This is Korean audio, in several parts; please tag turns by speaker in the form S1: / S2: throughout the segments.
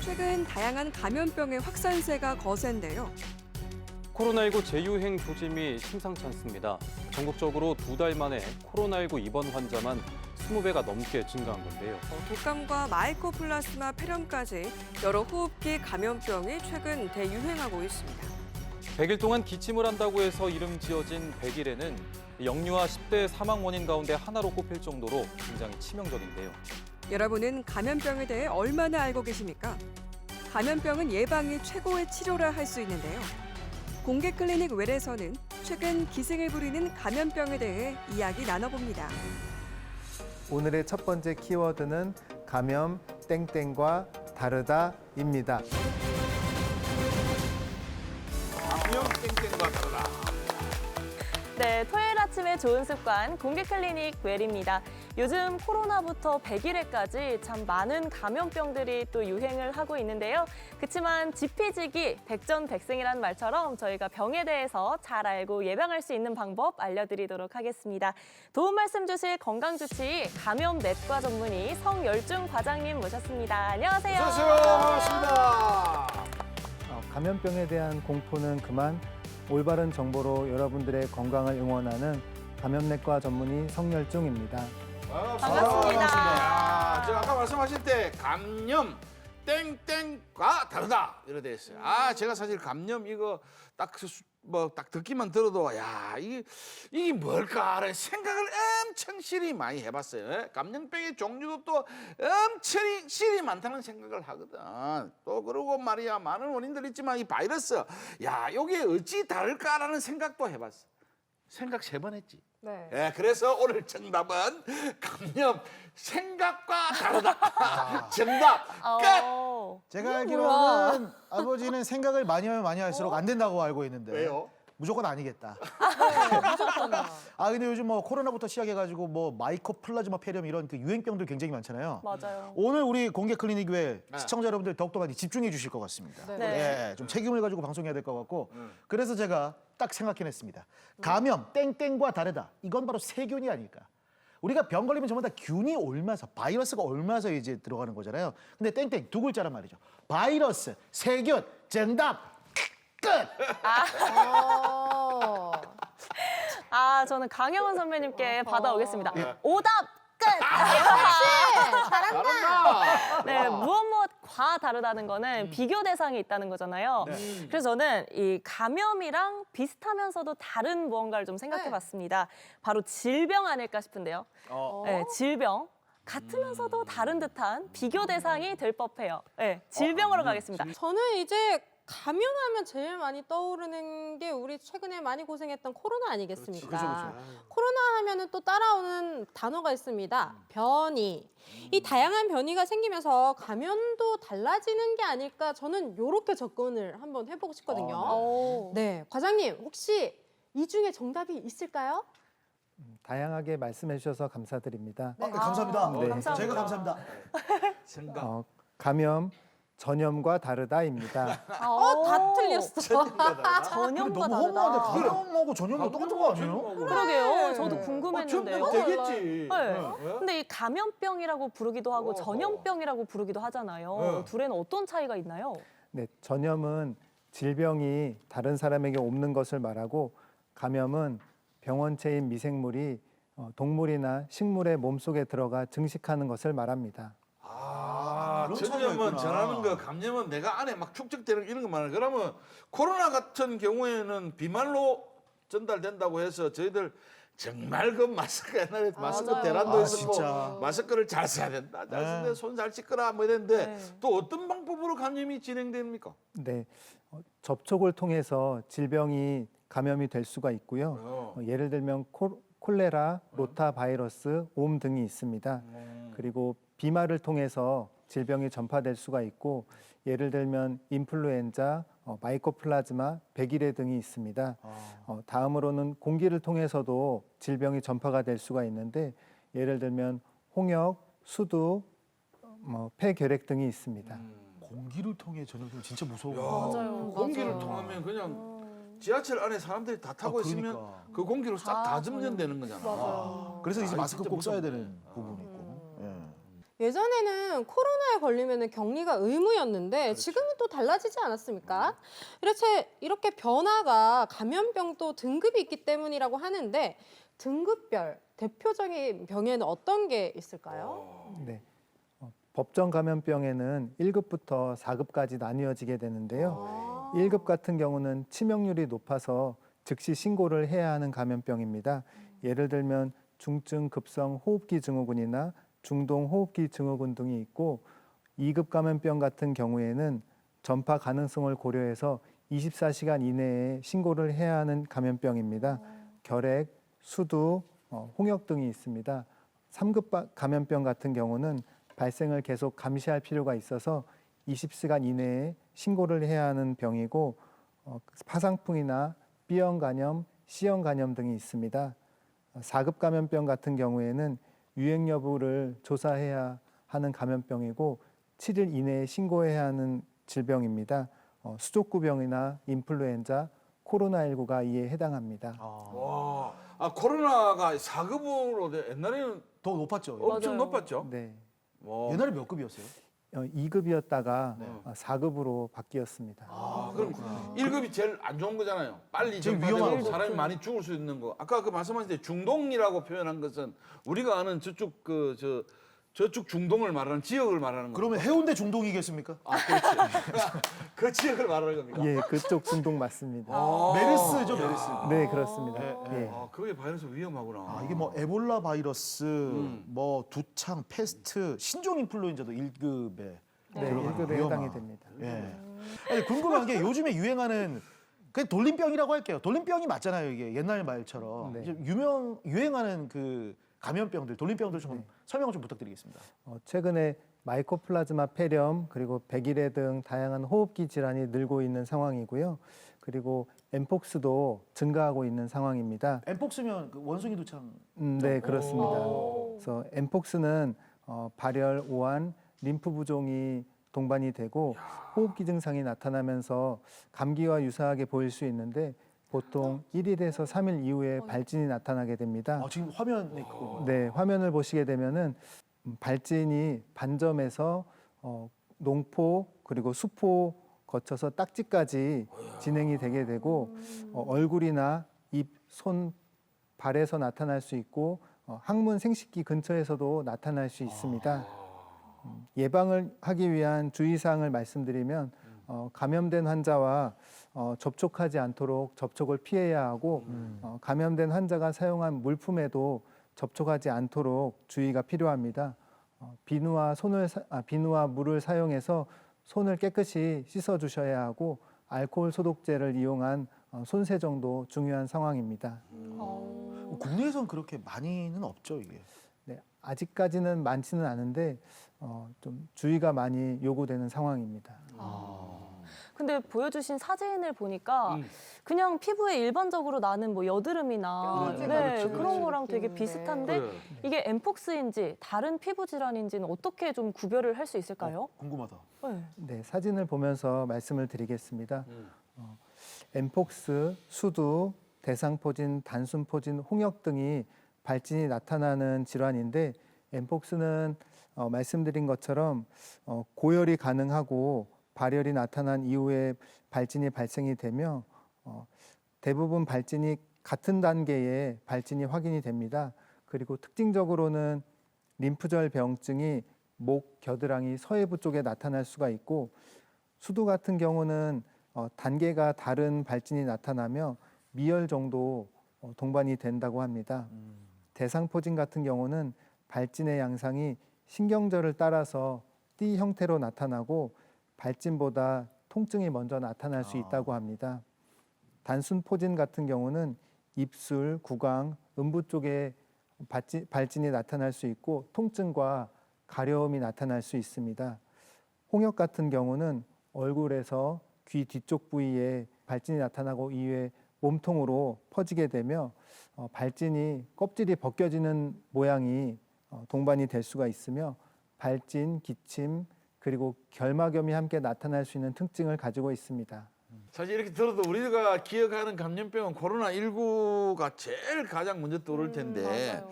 S1: 최근 다양한 감염병의 확산세가 거센데요.
S2: 코로나19 재유행 조짐이 심상치 않습니다. 전국적으로 2달 만에 코로나19 입원 환자만 20배가 넘게 증가한 건데요.
S1: 독감과 마이코플라스마 폐렴까지 여러 호흡기 감염병이 최근 대유행하고 있습니다.
S2: 100일 동안 기침을 한다고 해서 이름 지어진 100일에는 영유아 10대 사망 원인 가운데 하나로 꼽힐 정도로 굉장히 치명적인데요.
S1: 여러분은 감염병에 대해 얼마나 알고 계십니까? 감염병은 예방이 최고의 치료라 할 수 있는데요. 공개 클리닉 웰에서는 최근 기승을 부리는 감염병에 대해 이야기 나눠봅니다.
S3: 오늘의 첫 번째 키워드는 감염 땡땡과 다르다입니다.
S4: 감염 땡땡과 다르다.
S5: 네, 토요일 아침에 좋은 습관 공개 클리닉 웰입니다. 요즘 코로나부터 100일에까지 참 많은 감염병들이 또 유행을 하고 있는데요. 그렇지만 지피지기 백전백승이라는 말처럼 저희가 병에 대해서 잘 알고 예방할 수 있는 방법 알려드리도록 하겠습니다. 도움 말씀 주실 건강주치의 감염내과 전문의 성열중 과장님 모셨습니다. 안녕하세요.
S4: 어서 오세요. 반갑습니다.
S3: 감염병에 대한 공포는 그만 올바른 정보로 여러분들의 건강을 응원하는 감염내과 전문의 성열중입니다.
S5: 반갑습니다.
S4: 제가 아까 말씀하실 때 감염 땡땡과 다르다 이렇게 돼 있어요. 제가 사실 감염 이거 딱 듣기만 들어도 이게 뭘까라는 생각을 엄청 실히 많이 해봤어요. 예? 감염병의 종류도 또 엄청 실히 많다는 생각을 하거든. 또 그러고 말이야 많은 원인들이 있지만 이 바이러스 이게 어찌 다를까라는 생각도 해봤어. 생각 3번 했지.
S5: 네.
S4: 예, 그래서 오늘 정답은 감염 생각과 다르다. 정답 끝.
S6: 제가 알기로는 아버지는 생각을 많이 하면 많이 할수록 안 된다고 알고 있는데
S4: 왜요?
S6: 무조건 아니겠다. 근데 요즘 뭐 코로나부터 시작해가지고 뭐 마이코플라즈마 폐렴 이런 그 유행병들 굉장히 많잖아요.
S5: 맞아요.
S6: 오늘 우리 공개 클리닉 외에 시청자 여러분들 더욱더 많이 집중해 주실 것 같습니다.
S5: 네.
S6: 좀 책임을 가지고 방송해야 될 것 같고 그래서 제가 딱 생각해냈습니다. 감염 땡땡과 다르다. 이건 바로 세균이 아닐까. 우리가 병 걸리면 전부 다 균이 옮아서 바이러스가 옮아서 이제 들어가는 거잖아요. 근데 땡땡 2글자란 말이죠. 바이러스, 세균, 정답 끝.
S5: 저는 강영원 선배님께 받아오겠습니다. 오답 끝!
S4: 잘한다.
S5: 네, 무엇 과 다르다는 거는 비교 대상이 있다는 거잖아요. 그래서 저는 이 감염이랑 비슷하면서도 다른 무언가를 좀 생각해 봤습니다. 바로 질병 아닐까 싶은데요. 네, 질병. 같으면서도 다른 듯한 비교 대상이 될 법해요. 네, 질병으로 가겠습니다.
S7: 저는 이제 감염하면 제일 많이 떠오르는 게 우리 최근에 많이 고생했던 코로나 아니겠습니까?
S4: 그렇죠.
S7: 코로나 하면은 또 따라오는 단어가 있습니다. 변이. 이 다양한 변이가 생기면서 감염도 달라지는 게 아닐까 저는 이렇게 접근을 한번 해보고 싶거든요. 네, 과장님 혹시 이 중에 정답이 있을까요?
S3: 다양하게 말씀해 주셔서 감사드립니다.
S6: 감사합니다.
S3: 네.
S5: 감사합니다.
S6: 저희가 감사합니다.
S4: 생각.
S3: 감염 전염과 다르다입니다.
S7: 다 틀렸어.
S5: 전염과
S6: 너무
S5: 다르다.
S6: 허무한데 감염하고 전염하고 똑같은 거 아니에요?
S5: 그러게요. 저도 궁금했는데요.
S4: 되겠지.
S5: 네. 근데 이 감염병이라고 부르기도 하고 전염병이라고 부르기도 하잖아요. 둘에는 어떤 차이가 있나요?
S3: 네, 전염은 질병이 다른 사람에게 옮는 것을 말하고 감염은 병원체인 미생물이 동물이나 식물의 몸속에 들어가 증식하는 것을 말합니다.
S6: 그런 차이가
S4: 전염은
S6: 있구나.
S4: 전하는 거, 감염은 내가 안에 막 축적되는 이런 거 말하는 그러면 코로나 같은 경우에는 비말로 전달된다고 해서 저희들 정말 그 마스크 옛날에 마스크
S7: 맞아요.
S4: 대란도 있었고
S6: 진짜.
S4: 마스크를 잘 써야 된다. 잘 쓰는데 손 잘 씻거라 뭐 이랬는데
S5: 네.
S4: 또 어떤 방법으로 감염이 진행됩니까?
S3: 네, 접촉을 통해서 질병이 감염이 될 수가 있고요. 예를 들면 콜레라, 로타 바이러스, 옴 등이 있습니다. 그리고 비말을 통해서 질병이 전파될 수가 있고 예를 들면 인플루엔자, 마이코플라즈마, 백일해 등이 있습니다. 다음으로는 공기를 통해서도 질병이 전파가 될 수가 있는데 예를 들면 홍역, 수두, 폐결핵 등이 있습니다.
S6: 공기를 통해 전염되면 진짜 무서워.
S5: 맞아요.
S4: 공기를
S5: 맞아요.
S4: 통하면 그냥 지하철 안에 사람들이 다 타고 있으면
S6: 그러니까.
S4: 그 공기로 싹 다 점전되는 거잖아.
S6: 그래서 이제
S4: 아,
S6: 마스크
S4: 진짜
S6: 꼭 써야
S4: 무섭네.
S6: 되는 부분이 있고. 예.
S7: 예전에는 코로나에 걸리면 격리가 의무였는데 지금은 또 달라지지 않았습니까? 이렇게 변화가 감염병도 등급이 있기 때문이라고 하는데 등급별 대표적인 병에는 어떤 게 있을까요?
S3: 네. 법정 감염병에는 1급부터 4급까지 나뉘어지게 되는데요. 1급 같은 경우는 치명률이 높아서 즉시 신고를 해야 하는 감염병입니다. 예를 들면 중증 급성 호흡기 증후군이나 중동 호흡기 증후군 등이 있고 2급 감염병 같은 경우에는 전파 가능성을 고려해서 24시간 이내에 신고를 해야 하는 감염병입니다. 결핵, 수두, 홍역 등이 있습니다. 3급 감염병 같은 경우는 발생을 계속 감시할 필요가 있어서 20시간 이내에 신고를 해야 하는 병이고 파상풍이나 B형 감염, C형 감염 등이 있습니다. 4급 감염병 같은 경우에는 유행 여부를 조사해야 하는 감염병이고 7일 이내에 신고해야 하는 질병입니다. 수족구병이나 인플루엔자, 코로나19가 이에 해당합니다.
S4: 와, 코로나가 4급으로 옛날에는
S6: 더 높았죠.
S4: 엄청
S5: 맞아요.
S4: 높았죠.
S3: 네.
S4: 와.
S6: 옛날에 몇 급이었어요?
S3: 2급이었다가 4급으로 바뀌었습니다.
S4: 그럼 1급이 제일 안 좋은 거잖아요. 빨리
S6: 제일
S4: 전파되고
S6: 위험하고.
S4: 사람이 많이 죽을 수 있는 거. 아까 그 말씀하신 때 중동이라고 표현한 것은 우리가 아는 저쪽 저쪽 중동을 말하는 지역을 말하는 거.
S6: 그러면 해운대 중동이겠습니까?
S4: 그렇지. 그 지역을 말하는 겁니까?
S3: 예, 그쪽 중동 맞습니다.
S6: 메르스죠, 메르스.
S3: 네, 그렇습니다.
S6: 네,
S3: 예.
S4: 그게 바이러스 위험하구나.
S6: 이게 뭐 에볼라 바이러스, 뭐 두창, 페스트, 신종 인플루엔자도 1급에
S3: 네,
S6: 들어가는
S3: 1급에
S6: 위험한.
S3: 해당이 됩니다.
S6: 예. 아니, 궁금한 게 요즘에 유행하는 그냥 돌림병이라고 할게요. 돌림병이 맞잖아요, 이게 옛날 말처럼.
S3: 네.
S6: 이제 유행하는 그 감염병들, 돌림병들 좀 설명을 좀 부탁드리겠습니다.
S3: 최근에 마이코플라즈마 폐렴 그리고 백일해 등 다양한 호흡기 질환이 늘고 있는 상황이고요. 그리고 엠폭스도 증가하고 있는 상황입니다.
S6: 엠폭스면 그 원숭이 두창.
S3: 네, 그렇습니다. 그래서 엠폭스는 발열, 오한, 림프 부종이 동반이 되고 호흡기 증상이 나타나면서 감기와 유사하게 보일 수 있는데 보통 1일에서 3일 이후에 발진이 나타나게 됩니다.
S6: 지금 화면에 그거.
S3: 네, 화면을 보시게 되면은 발진이 반점에서 농포 그리고 수포 거쳐서 딱지까지 진행이 되게 되고 얼굴이나 입, 손, 발에서 나타날 수 있고 항문 생식기 근처에서도 나타날 수 있습니다. 예방을 하기 위한 주의사항을 말씀드리면 감염된 환자와 접촉하지 않도록 접촉을 피해야 하고 감염된 환자가 사용한 물품에도 접촉하지 않도록 주의가 필요합니다. 비누와 물을 사용해서 손을 깨끗이 씻어 주셔야 하고 알코올 소독제를 이용한 손 세정도 중요한 상황입니다.
S6: 국내에선 그렇게 많이는 없죠, 이게.
S3: 네, 아직까지는 많지는 않은데 좀 주의가 많이 요구되는 상황입니다.
S5: 근데 보여주신 사진을 보니까 그냥 피부에 일반적으로 나는 뭐 여드름이나
S7: 뾰루지
S4: 같은
S5: 그런 거랑 되게
S7: 느낌인데.
S5: 비슷한데
S4: 그래.
S5: 이게 엠폭스인지 다른 피부 질환인지는 어떻게 좀 구별을 할 수 있을까요?
S6: 궁금하다.
S5: 네.
S3: 네, 사진을 보면서 말씀을 드리겠습니다. 엠폭스, 수두, 대상포진, 단순포진, 홍역 등이 발진이 나타나는 질환인데 엠폭스는 말씀드린 것처럼 고열이 가능하고 발열이 나타난 이후에 발진이 발생이 되며 대부분 발진이 같은 단계의 발진이 확인이 됩니다. 그리고 특징적으로는 림프절 병증이 목, 겨드랑이, 서해부 쪽에 나타날 수가 있고 수두 같은 경우는 단계가 다른 발진이 나타나며 미열 정도 동반이 된다고 합니다. 대상포진 같은 경우는 발진의 양상이 신경절을 따라서 띠 형태로 나타나고 발진보다 통증이 먼저 나타날 수 있다고 합니다. 단순포진 같은 경우는 입술, 구강, 음부 쪽에 발진이 나타날 수 있고 통증과 가려움이 나타날 수 있습니다. 홍역 같은 경우는 얼굴에서 귀 뒤쪽 부위에 발진이 나타나고 이후에 몸통으로 퍼지게 되며 발진이 껍질이 벗겨지는 모양이 동반이 될 수가 있으며 발진, 기침, 그리고 결막염이 함께 나타날 수 있는 특징을 가지고 있습니다.
S4: 사실 이렇게 들어도 우리가 기억하는 감염병은 코로나19가 제일 가장 먼저 떠오를 텐데
S5: 맞아요.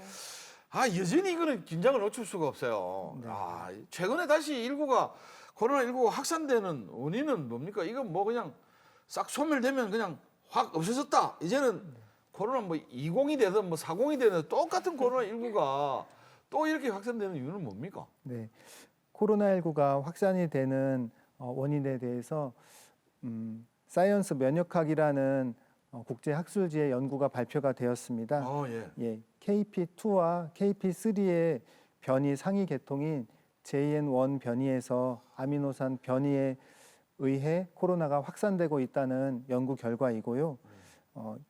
S4: 여전히 이거는 긴장을 늦출 수가 없어요.
S3: 네.
S4: 최근에 다시 코로나19가 확산되는 원인은 뭡니까? 이건 뭐 그냥 싹 소멸되면 그냥 확 없어졌다. 이제는 코로나 뭐 20이 되든 뭐 40이 되든 똑같은 코로나19가 또 이렇게 확산되는 이유는 뭡니까?
S3: 네, 코로나19가 확산이 되는 원인에 대해서 사이언스 면역학이라는 국제 학술지의 연구가 발표가 되었습니다.
S4: 예.
S3: KP2와 KP3의 변이 상위 계통인 JN1 변이에서 아미노산 변이에 의해 코로나가 확산되고 있다는 연구 결과이고요.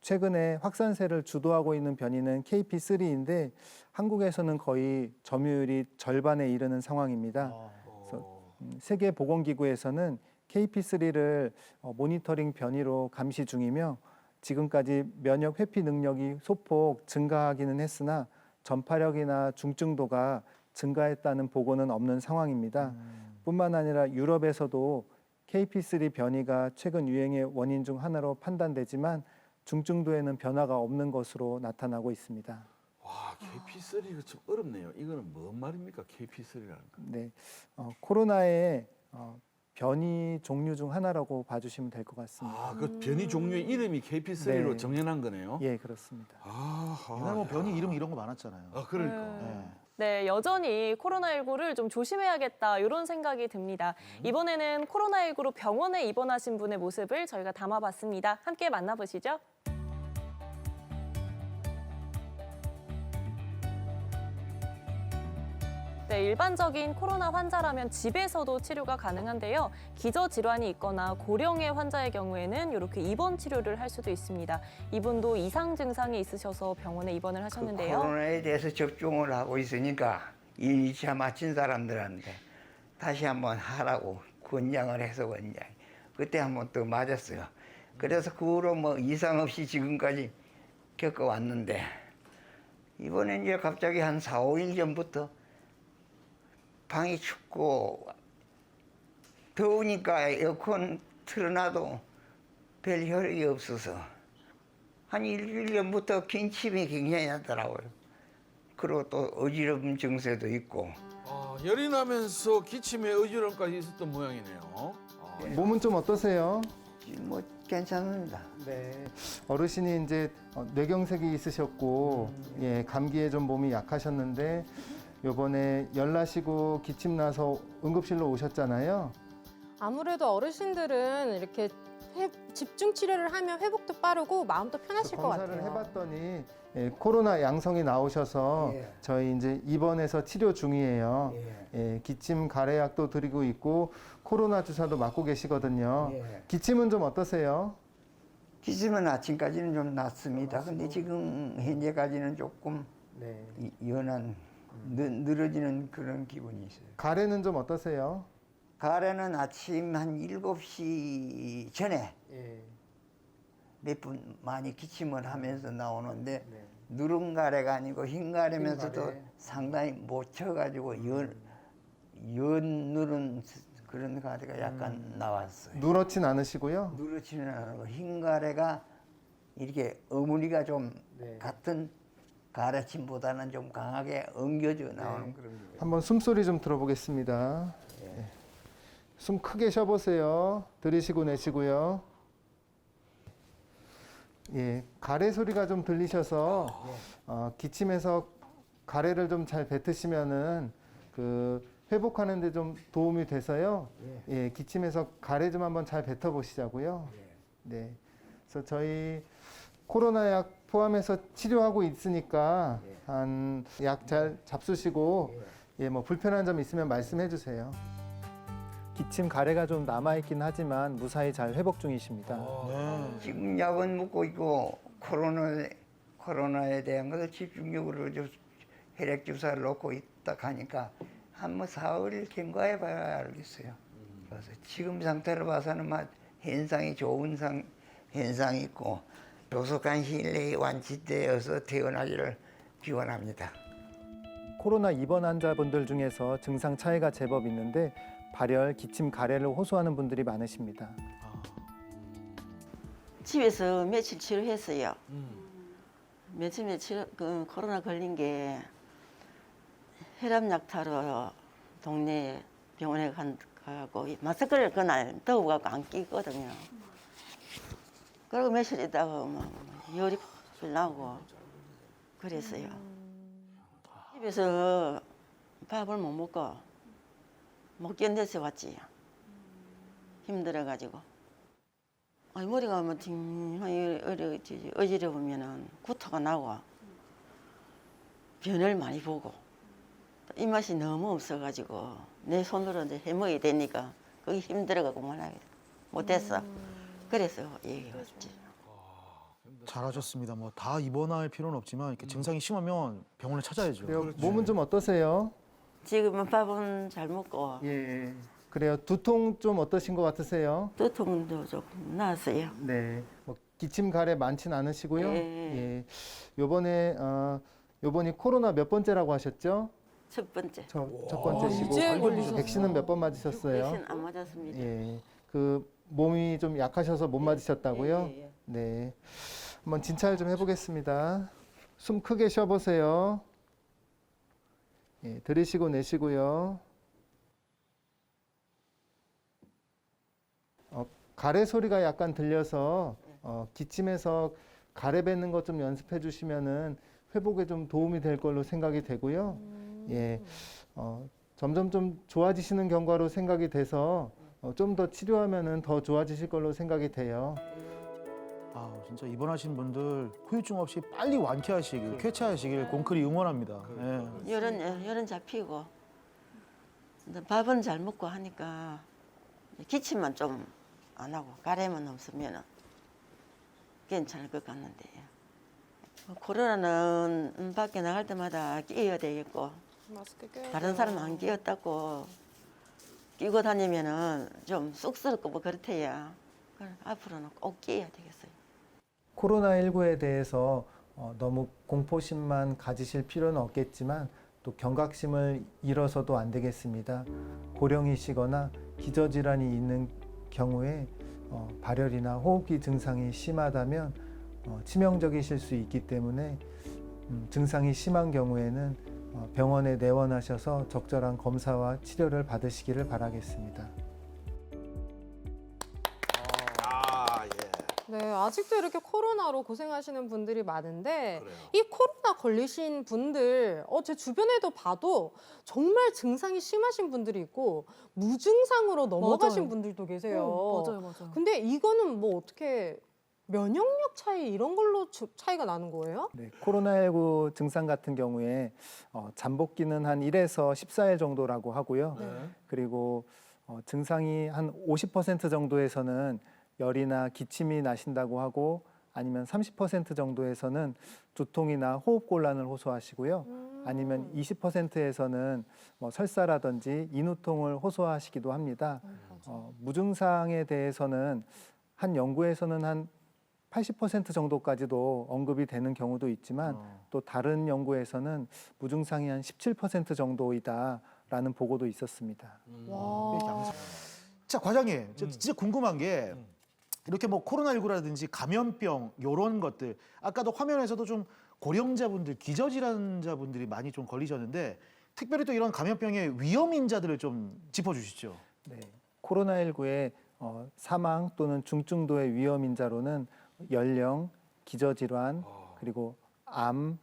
S3: 최근에 확산세를 주도하고 있는 변이는 KP3인데 한국에서는 거의 점유율이 절반에 이르는 상황입니다. 그래서 세계보건기구에서는 KP3를 모니터링 변이로 감시 중이며 지금까지 면역 회피 능력이 소폭 증가하기는 했으나 전파력이나 중증도가 증가했다는 보고는 없는 상황입니다. 뿐만 아니라 유럽에서도 KP3 변이가 최근 유행의 원인 중 하나로 판단되지만 중증도에는 변화가 없는 것으로 나타나고 있습니다.
S4: 와, KP3가 좀 어렵네요. 이거는 뭔 말입니까? KP3라는 거.
S3: 네, 코로나의 변이 종류 중 하나라고 봐주시면 될 것 같습니다.
S4: 그 변이 종류의 이름이 KP3로
S3: 네.
S4: 정연한 거네요.
S3: 예, 그렇습니다.
S6: 옛날 뭐 변이 이름 이런 거 많았잖아요.
S4: 그러니까.
S6: 네.
S5: 네, 여전히 코로나19를 좀 조심해야겠다 이런 생각이 듭니다. 이번에는 코로나19로 병원에 입원하신 분의 모습을 저희가 담아봤습니다. 함께 만나보시죠. 네, 일반적인 코로나 환자라면 집에서도 치료가 가능한데요. 기저질환이 있거나 고령의 환자의 경우에는 이렇게 입원 치료를 할 수도 있습니다. 이분도 이상 증상이 있으셔서 병원에 입원을 하셨는데요.
S8: 코로나에 대해서 접종을 하고 있으니까 1, 2차 맞힌 사람들한테 다시 한번 하라고 권장을 해서 그때 한번 또 맞았어요. 그래서 그 후로 뭐 이상 없이 지금까지 겪어왔는데 이번에 이제 갑자기 한 4, 5일 전부터 방이 춥고 더우니까 에어컨 틀어놔도 별 효력이 없어서 한 일주일 전부터 긴침이 굉장히 나더라고요. 그리고 또 어지러움 증세도 있고.
S4: 열이 나면서 기침에 어지럼까지 있었던 모양이네요.
S3: 몸은 좀 어떠세요?
S8: 뭐 괜찮습니다.
S3: 네. 어르신이 이제 뇌경색이 있으셨고 예, 감기에 좀 몸이 약하셨는데 요번에 열 나시고 기침 나서 응급실로 오셨잖아요.
S7: 아무래도 어르신들은 이렇게 집중 치료를 하면 회복도 빠르고 마음도 편하실 것 같아요.
S3: 검사를 해봤더니 예, 코로나 양성이 나오셔서
S8: 예.
S3: 저희 이제 입원해서 치료 중이에요. 예, 기침 가래약도 드리고 있고 코로나 주사도 맞고 계시거든요.
S8: 예.
S3: 기침은 좀 어떠세요?
S8: 기침은 아침까지는 좀 낫습니다. 근데 지금 현재까지는 조금
S3: 네.
S8: 연한 늘어지는 그런 기분이 있어요.
S3: 가래는 좀 어떠세요?
S8: 가래는 아침 한 7시 전에
S3: 예.
S8: 몇 분 많이 기침을 하면서 나오는데
S3: 네.
S8: 누른 가래가 아니고 흰 가래면서도
S3: 흰 가래.
S8: 상당히 못 쳐가지고 연 누른 그런 가래가 약간 나왔어요.
S3: 누렇진 않으시고요.
S8: 누렇지는 않고 흰 가래가 이렇게 어머니가 좀
S3: 네.
S8: 같은 가래침보다는 좀 강하게 엉겨져 나오는 그런 거.
S3: 한번 숨소리 좀 들어보겠습니다. 예. 숨 크게 쉬어보세요. 들이쉬고 내쉬고요. 예, 가래 소리가 좀 들리셔서 기침해서 가래를 좀 잘 뱉으시면은 그 회복하는데 좀 도움이 돼서요. 예, 기침해서 가래 좀 한번 잘 뱉어보시자고요. 네, 그래서 저희 코로나 약 포함해서 치료하고 있으니까 한 약 잘 잡수시고 예, 뭐 불편한 점 있으면 말씀해 주세요. 기침 가래가 좀 남아 있긴 하지만 무사히 잘 회복 중이십니다.
S8: 지금 약은 먹고 있고 코로나에 대한 것을 집중적으로 혈액 주사를 놓고 있다 하니까 한 뭐 4월 경과해 봐야 알겠어요. 그래서 지금 상태로 봐서는 막 현상이 좋은 현상이 있고 조속한 시일 내에 완치되어서 퇴원하기를 기원합니다.
S3: 코로나 입원 환자분들 중에서 증상 차이가 제법 있는데 발열, 기침, 가래를 호소하는 분들이 많으십니다.
S9: 집에서 며칠 치료했어요. 며칠 그 코로나 걸린 게 혈압약 타러 동네 병원에 가고 마스크를 그날 더워갖고 안 끼거든요. 그리고 며칠 있다가 막 열이 팍 나고 그랬어요. 집에서 밥을 못 먹고 못 견뎌서 왔지. 힘들어가지고. 아니, 머리가 뭐 어지러우면은 구토가 나고 변을 많이 보고 입맛이 너무 없어가지고 내 손으로 이제 해먹어야 되니까 그게 힘들어가고 못했어. 그래서 얘기했지.
S6: 잘하셨습니다. 뭐 다 입원할 필요는 없지만 이렇게 증상이 심하면 병원을 찾아야죠.
S3: 그래요. 몸은 좀 어떠세요?
S9: 지금은 밥은 잘 먹고
S3: 예. 그래요. 두통 좀 어떠신 것 같으세요?
S9: 두통도 조금 나았어요.
S3: 네. 뭐 기침 가래 많진 않으시고요.
S9: 예.
S3: 예. 요번이 코로나 몇 번째라고 하셨죠?
S9: 첫 번째.
S3: 첫 번째시고
S7: 이제 걸리셨어요.
S3: 백신은 몇 번 맞으셨어요?
S9: 백신 안 맞았습니다.
S3: 예. 그 몸이 좀 약하셔서 못 맞으셨다고요?
S9: 예.
S3: 네. 한번 진찰 좀 해보겠습니다. 숨 크게 쉬어보세요. 예, 들이쉬고 내쉬고요. 가래 소리가 약간 들려서 기침해서 가래 뱉는 것 좀 연습해 주시면은 회복에 좀 도움이 될 걸로 생각이 되고요. 예, 점점 좀 좋아지시는 경과로 생각이 돼서 좀 더 치료하면은 더 좋아지실 걸로 생각이 돼요.
S6: 아, 진짜 입원하신 분들 후유증 없이 빨리 완쾌하시길, 쾌차하시길 공클이 응원합니다. 예.
S9: 열은 잡히고 근데 밥은 잘 먹고 하니까 기침만 좀 안 하고 가래만 없으면 괜찮을 것 같는데 코로나는 밖에 나갈 때마다 끼어야 되겠고
S7: 마스크 껴야
S9: 다른 사람 안 끼었다고 끼고 다니면은 좀 쑥스럽고 뭐 그렇대요. 앞으로는 꼭 끼어야 되겠어요.
S3: 코로나19에 대해서 너무 공포심만 가지실 필요는 없겠지만 또 경각심을 잃어서도 안 되겠습니다. 고령이시거나 기저질환이 있는 경우에 발열이나 호흡기 증상이 심하다면 치명적이실 수 있기 때문에 증상이 심한 경우에는 병원에 내원하셔서 적절한 검사와 치료를 받으시기를 바라겠습니다.
S7: 네, 아직도 이렇게 코로나로 고생하시는 분들이 많은데
S4: 그래요.
S7: 이 코로나 걸리신 분들 제 주변에도 봐도 정말 증상이 심하신 분들이 있고 무증상으로 넘어가신
S5: 맞아요.
S7: 분들도 계세요.
S5: 맞아요.
S7: 근데 이거는 뭐 어떻게 면역력 차이 이런 걸로 차이가 나는 거예요?
S3: 네, 코로나19 증상 같은 경우에 잠복기는 한 1에서 14일 정도라고 하고요. 그리고 증상이 한 50% 정도에서는 열이나 기침이 나신다고 하고 아니면 30% 정도에서는 두통이나 호흡곤란을 호소하시고요. 아니면 20%에서는 뭐 설사라든지 인후통을 호소하시기도 합니다. 무증상에 대해서는 한 연구에서는 한 80% 정도까지도 언급이 되는 경우도 있지만 또 다른 연구에서는 무증상이 한 17% 정도이다라는 보고도 있었습니다.
S6: 자, 과장님, 저 진짜 궁금한 게 이렇게 뭐 코로나19라든지 감염병 이런 것들 아까도 화면에서도 좀 고령자분들, 기저질환자분들이 많이 좀 걸리셨는데 특별히 또 이런 감염병의 위험 인자들을 좀 짚어주시죠.
S3: 네, 코로나19의 사망 또는 중증도의 위험 인자로는 연령, 기저질환, 그리고 암,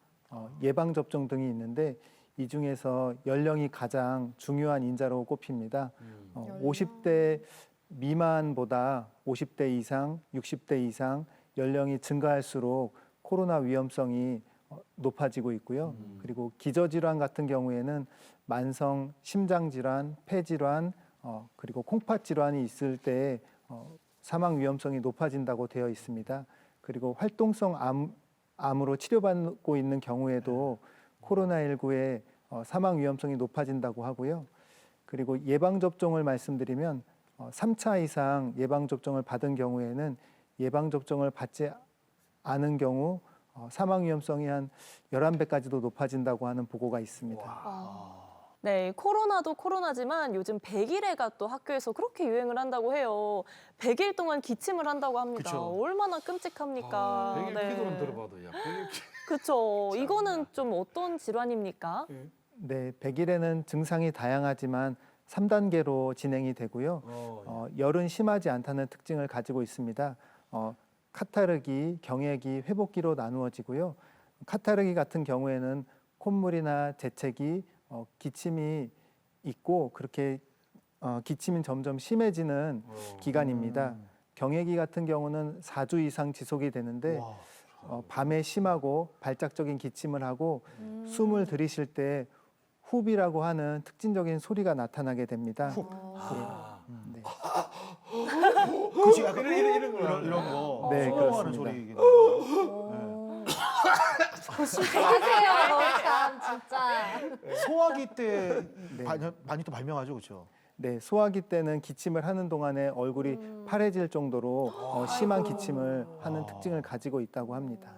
S3: 예방접종 등이 있는데 이 중에서 연령이 가장 중요한 인자로 꼽힙니다. 50대 미만보다 50대 이상, 60대 이상 연령이 증가할수록 코로나 위험성이 높아지고 있고요. 그리고 기저질환 같은 경우에는 만성 심장질환, 폐질환, 그리고 콩팥질환이 있을 때 사망 위험성이 높아진다고 되어 있습니다. 그리고 활동성 암으로 치료받고 있는 경우에도 코로나19의 사망 위험성이 높아진다고 하고요. 그리고 예방접종을 말씀드리면 3차 이상 예방접종을 받은 경우에는 예방접종을 받지 않은 경우 사망 위험성이 한 11배까지도 높아진다고 하는 보고가 있습니다.
S5: 네, 코로나도 코로나지만 요즘 100일애가 또 학교에서 그렇게 유행을 한다고 해요. 100일 동안 기침을 한다고 합니다.
S6: 그쵸.
S5: 얼마나 끔찍합니까?
S4: 백일 피도는 들어봐도 야, 백일 피.
S5: 그렇죠. 이거는 좀 어떤 질환입니까?
S3: 네, 100일에는 증상이 다양하지만 3단계로 진행이 되고요. 열은 심하지 않다는 특징을 가지고 있습니다. 카타르기, 경액이, 회복기로 나누어지고요. 카타르기 같은 경우에는 콧물이나 재채기, 기침이 있고 그렇게 기침이 점점 심해지는 기간입니다. 경액이 같은 경우는 4주 이상 지속이 되는데 밤에 심하고 발작적인 기침을 하고 숨을 들이쉴 때 훅이라고 하는 특징적인 소리가 나타나게 됩니다. 네.
S6: 그치, 약간 이런 거.
S3: 네,
S6: 숨어가는
S3: 그렇습니다.
S6: 소리.
S7: 조심하세요. 참 진짜.
S6: 소화기 때
S3: 네.
S6: 많이 또 발명하죠, 그렇죠?
S3: 네, 소화기 때는 기침을 하는 동안에 얼굴이 파래질 정도로 심한 기침을 하는 특징을 가지고 있다고 합니다.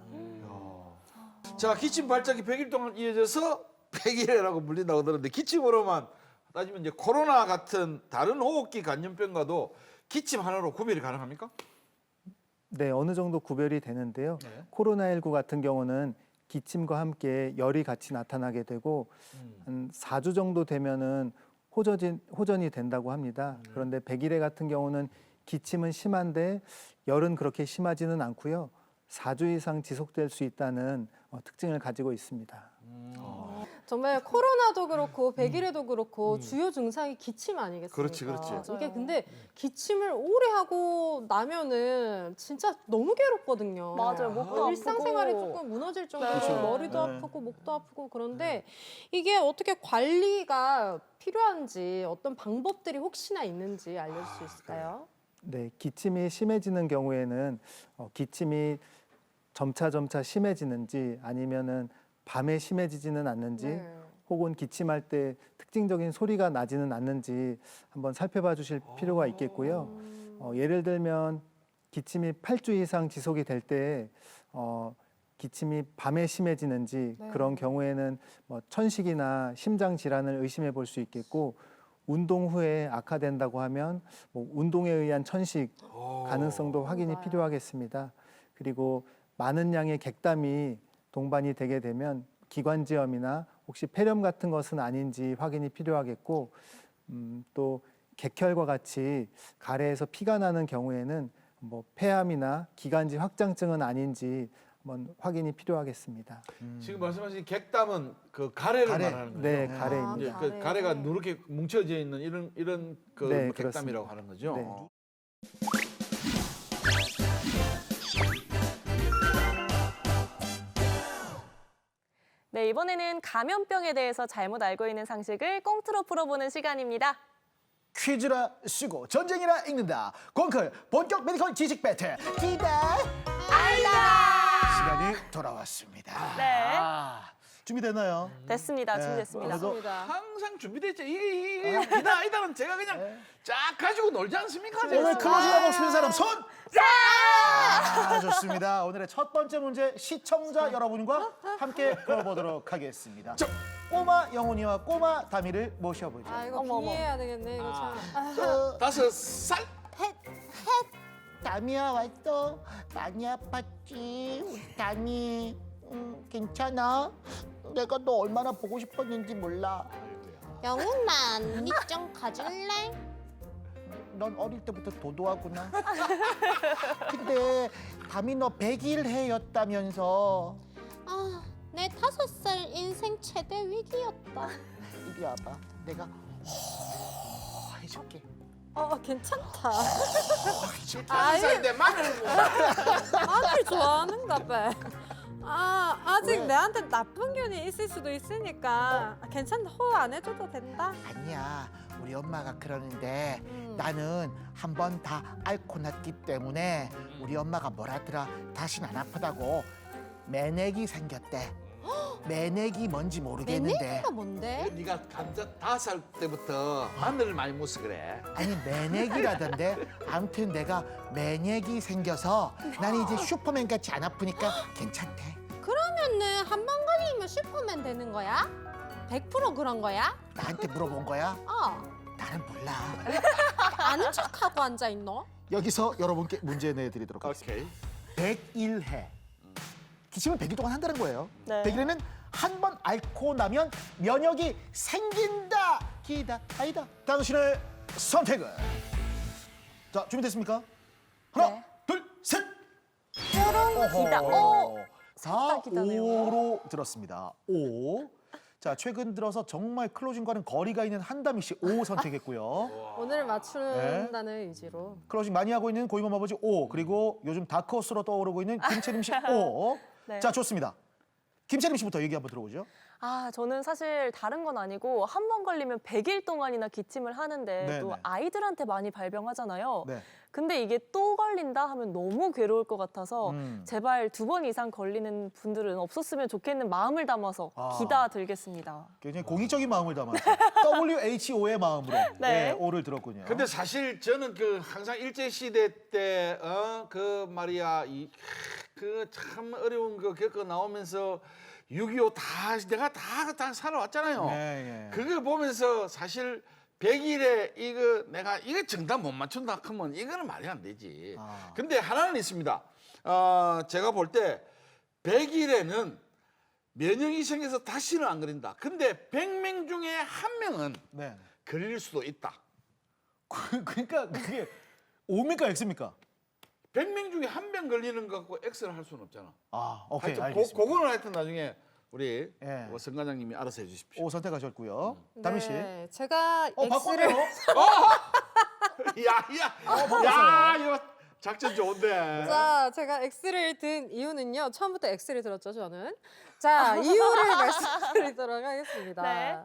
S4: 자, 기침 발작이 100일 동안 이어져서 100일이라고 불린다고 들었는데 기침으로만 따지면 이제 코로나 같은 다른 호흡기 감염병과도 기침 하나로 구별이 가능합니까?
S3: 네, 어느 정도 구별이 되는데요. 코로나19 같은 경우는 기침과 함께 열이 같이 나타나게 되고 한 4주 정도 되면은 호전이 된다고 합니다. 그런데 100일에 같은 경우는 기침은 심한데 열은 그렇게 심하지는 않고요. 4주 이상 지속될 수 있다는 특징을 가지고 있습니다.
S7: 정말 코로나도 그렇고 100일에도 그렇고 주요 증상이 기침 아니겠습니까?
S4: 그렇지, 그렇지.
S7: 이게 근데 기침을 오래 하고 나면은 진짜 너무 괴롭거든요.
S5: 맞아요. 목도
S7: 일상생활이
S5: 아프고.
S7: 조금 무너질 정도로
S5: 그렇죠.
S7: 머리도
S6: 네.
S7: 아프고 목도 아프고 그런데 이게 어떻게 관리가 필요한지 어떤 방법들이 혹시나 있는지 알려줄 수 있을까요?
S3: 네, 기침이 심해지는 경우에는 기침이 점차 심해지는지 아니면은 밤에 심해지지는 않는지
S7: 네.
S3: 혹은 기침할 때 특징적인 소리가 나지는 않는지 한번 살펴봐 주실 필요가 있겠고요. 예를 들면 기침이 8주 이상 지속이 될 때 기침이 밤에 심해지는지
S7: 네.
S3: 그런 경우에는 뭐 천식이나 심장 질환을 의심해 볼 수 있겠고 운동 후에 악화된다고 하면 뭐 운동에 의한 천식 가능성도 확인이
S7: 맞아요.
S3: 필요하겠습니다. 그리고 많은 양의 객담이 동반이 되게 되면 기관지염이나 혹시 폐렴 같은 것은 아닌지 확인이 필요하겠고 또 객혈과 같이 가래에서 피가 나는 경우에는 뭐 폐암이나 기관지 확장증은 아닌지 한번 확인이 필요하겠습니다.
S4: 지금 말씀하신 객담은 그 가래를
S6: 가래.
S4: 말하는 거죠?
S3: 네, 가래입니다.
S4: 이제
S7: 가래.
S4: 그 가래가 누렇게 뭉쳐져 있는 이런 그
S3: 네,
S4: 객담이라고
S3: 그렇습니다.
S4: 하는 거죠.
S3: 네.
S5: 네, 이번에는 감염병에 대해서 잘못 알고 있는 상식을 꽁트로 풀어보는 시간입니다.
S6: 퀴즈라 쓰고 전쟁이라 읽는다. 공클 본격 메디컬 지식 배틀 기대 시간이 돌아왔습니다.
S5: 네.
S6: 준비됐나요?
S5: 됐습니다.
S6: 네.
S5: 준비됐습니다.
S6: 그래도
S4: 항상 준비됐죠. 이게 이다 아니다는 제가 그냥 쫙 가지고 놀지 않습니까?
S6: 오늘
S4: 제가?
S6: 클로징하고 싶은 사람 손! 좋습니다. 오늘의 첫 번째 문제 시청자 여러분과 함께 풀어보도록 하겠습니다. 꼬마 영훈이와 꼬마 다미를 모셔보죠.
S7: 아 이거
S5: 어머, 어머.
S7: 빙의해야 되겠네 이거 참.
S4: 5살.
S10: 다미야 왔어. 많이 아팠지. 우리 다미. 괜찮아. 내가 너 얼마나 보고 싶었는지 몰라.
S7: 영훈아 언니 좀 가줄래?
S10: 넌 어릴 때부터 도도하구나. 근데 다미 너 100일 해였다면서.
S7: 아, 내 5살 인생 최대 위기였다.
S10: 이리 와봐. 내가 해줄게.
S7: 괜찮다.
S4: 5살인데 마늘
S7: 마늘 좋아하는가 봐. 아직 내한테 나쁜 균이 있을 수도 있으니까 괜찮다. 호흡 안 해줘도 된다.
S10: 아니야. 우리 엄마가 그러는데 나는 한 번 다 앓고 났기 때문에 우리 엄마가 뭐라더라. 다신 안 아프다고. 매내기 생겼대. 매내기 뭔지 모르겠는데.
S7: 매내기가 뭔데?
S4: 네가 감자 5살 때부터 마늘을 많이 먹어서 그래.
S10: 아니 매내기라던데. 아무튼 내가 매내기 생겨서 나는 이제 슈퍼맨 같이 안 아프니까 괜찮대.
S7: 그러면은 한 번 걸리면 슈퍼맨 되는 거야? 100% 그런 거야?
S10: 나한테 물어본 거야? 나는 몰라.
S7: 아는 척하고 앉아 있노?
S6: 여기서 여러분께 문제 내드리도록 하겠습니다.
S4: 오케이.
S6: 101회. 기침을 100일 동안 한다는 거예요.
S5: 네.
S6: 100일에는 한 번 앓고 나면 면역이 생긴다. 기다 아니다. 당신의 선택은? 자, 준비됐습니까? 하나,
S5: 네.
S6: 둘, 셋.
S5: 기다.
S6: 다
S5: 살짝 기다네요.
S6: 5로 들었습니다. 5. 자, 최근 들어서 정말 클로징과는 거리가 있는 한다미 씨 5 선택했고요.
S7: 오늘 맞춘다는 의지로.
S6: 클로징 많이 하고 있는 고이맘 아버지 5. 그리고 요즘 다크호스로 떠오르고 있는 김채림 씨 5.
S5: 네.
S6: 자, 좋습니다. 김채림 씨부터 얘기 한번 들어보죠.
S5: 저는 사실 다른 건 아니고 한 번 걸리면 100일 동안이나 기침을 하는데
S6: 네,
S5: 또
S6: 네.
S5: 아이들한테 많이 발병하잖아요.
S6: 네.
S5: 근데 이게 또 걸린다 하면 너무 괴로울 것 같아서
S6: 음.
S5: 제발 2번 이상 걸리는 분들은 없었으면 좋겠는 마음을 담아서
S6: 아.
S5: 기다 들겠습니다.
S6: 굉장히 공익적인 마음을 담아서 WHO의 마음으로
S5: 네.
S6: 5를 들었군요.
S4: 근데 사실 저는 그 항상 일제 시대 때 그 말이야 그 참 어려운 거 겪어 나오면서 6.25 다 내가 다 살아왔잖아요.
S6: 네, 예.
S4: 그걸 보면서 사실 100일에 내가 이거 정답 못 맞춘다 하면 이거는 말이 안 되지.
S6: 아.
S4: 근데 하나는 있습니다. 제가 볼 때 100일에는 면역이 생겨서 다시는 안 걸린다. 근데 100명 중에 한 명은
S6: 네.
S4: 걸릴 수도 있다.
S6: 그러니까 그게 O입니까 X입니까?
S4: 100명 중에 한 명 걸리는 거 갖고 X를 할 수는 없잖아.
S6: 아, 오케이,
S4: 하여튼
S6: 알겠습니다.
S4: 그거는 하여튼 나중에 우리
S6: 예.
S4: 성 과장님이 알아서 해주십시오.
S6: 5 선택하셨고요. 다미 씨.
S7: 네, 제가
S6: 바꿨네요.
S7: X를
S4: 야, 이거 작전 좋은데.
S7: 자, 제가 X를 든 이유는요. 처음부터 X를 들었죠, 저는. 자, 이유를 말씀드리도록 하겠습니다.
S5: 네.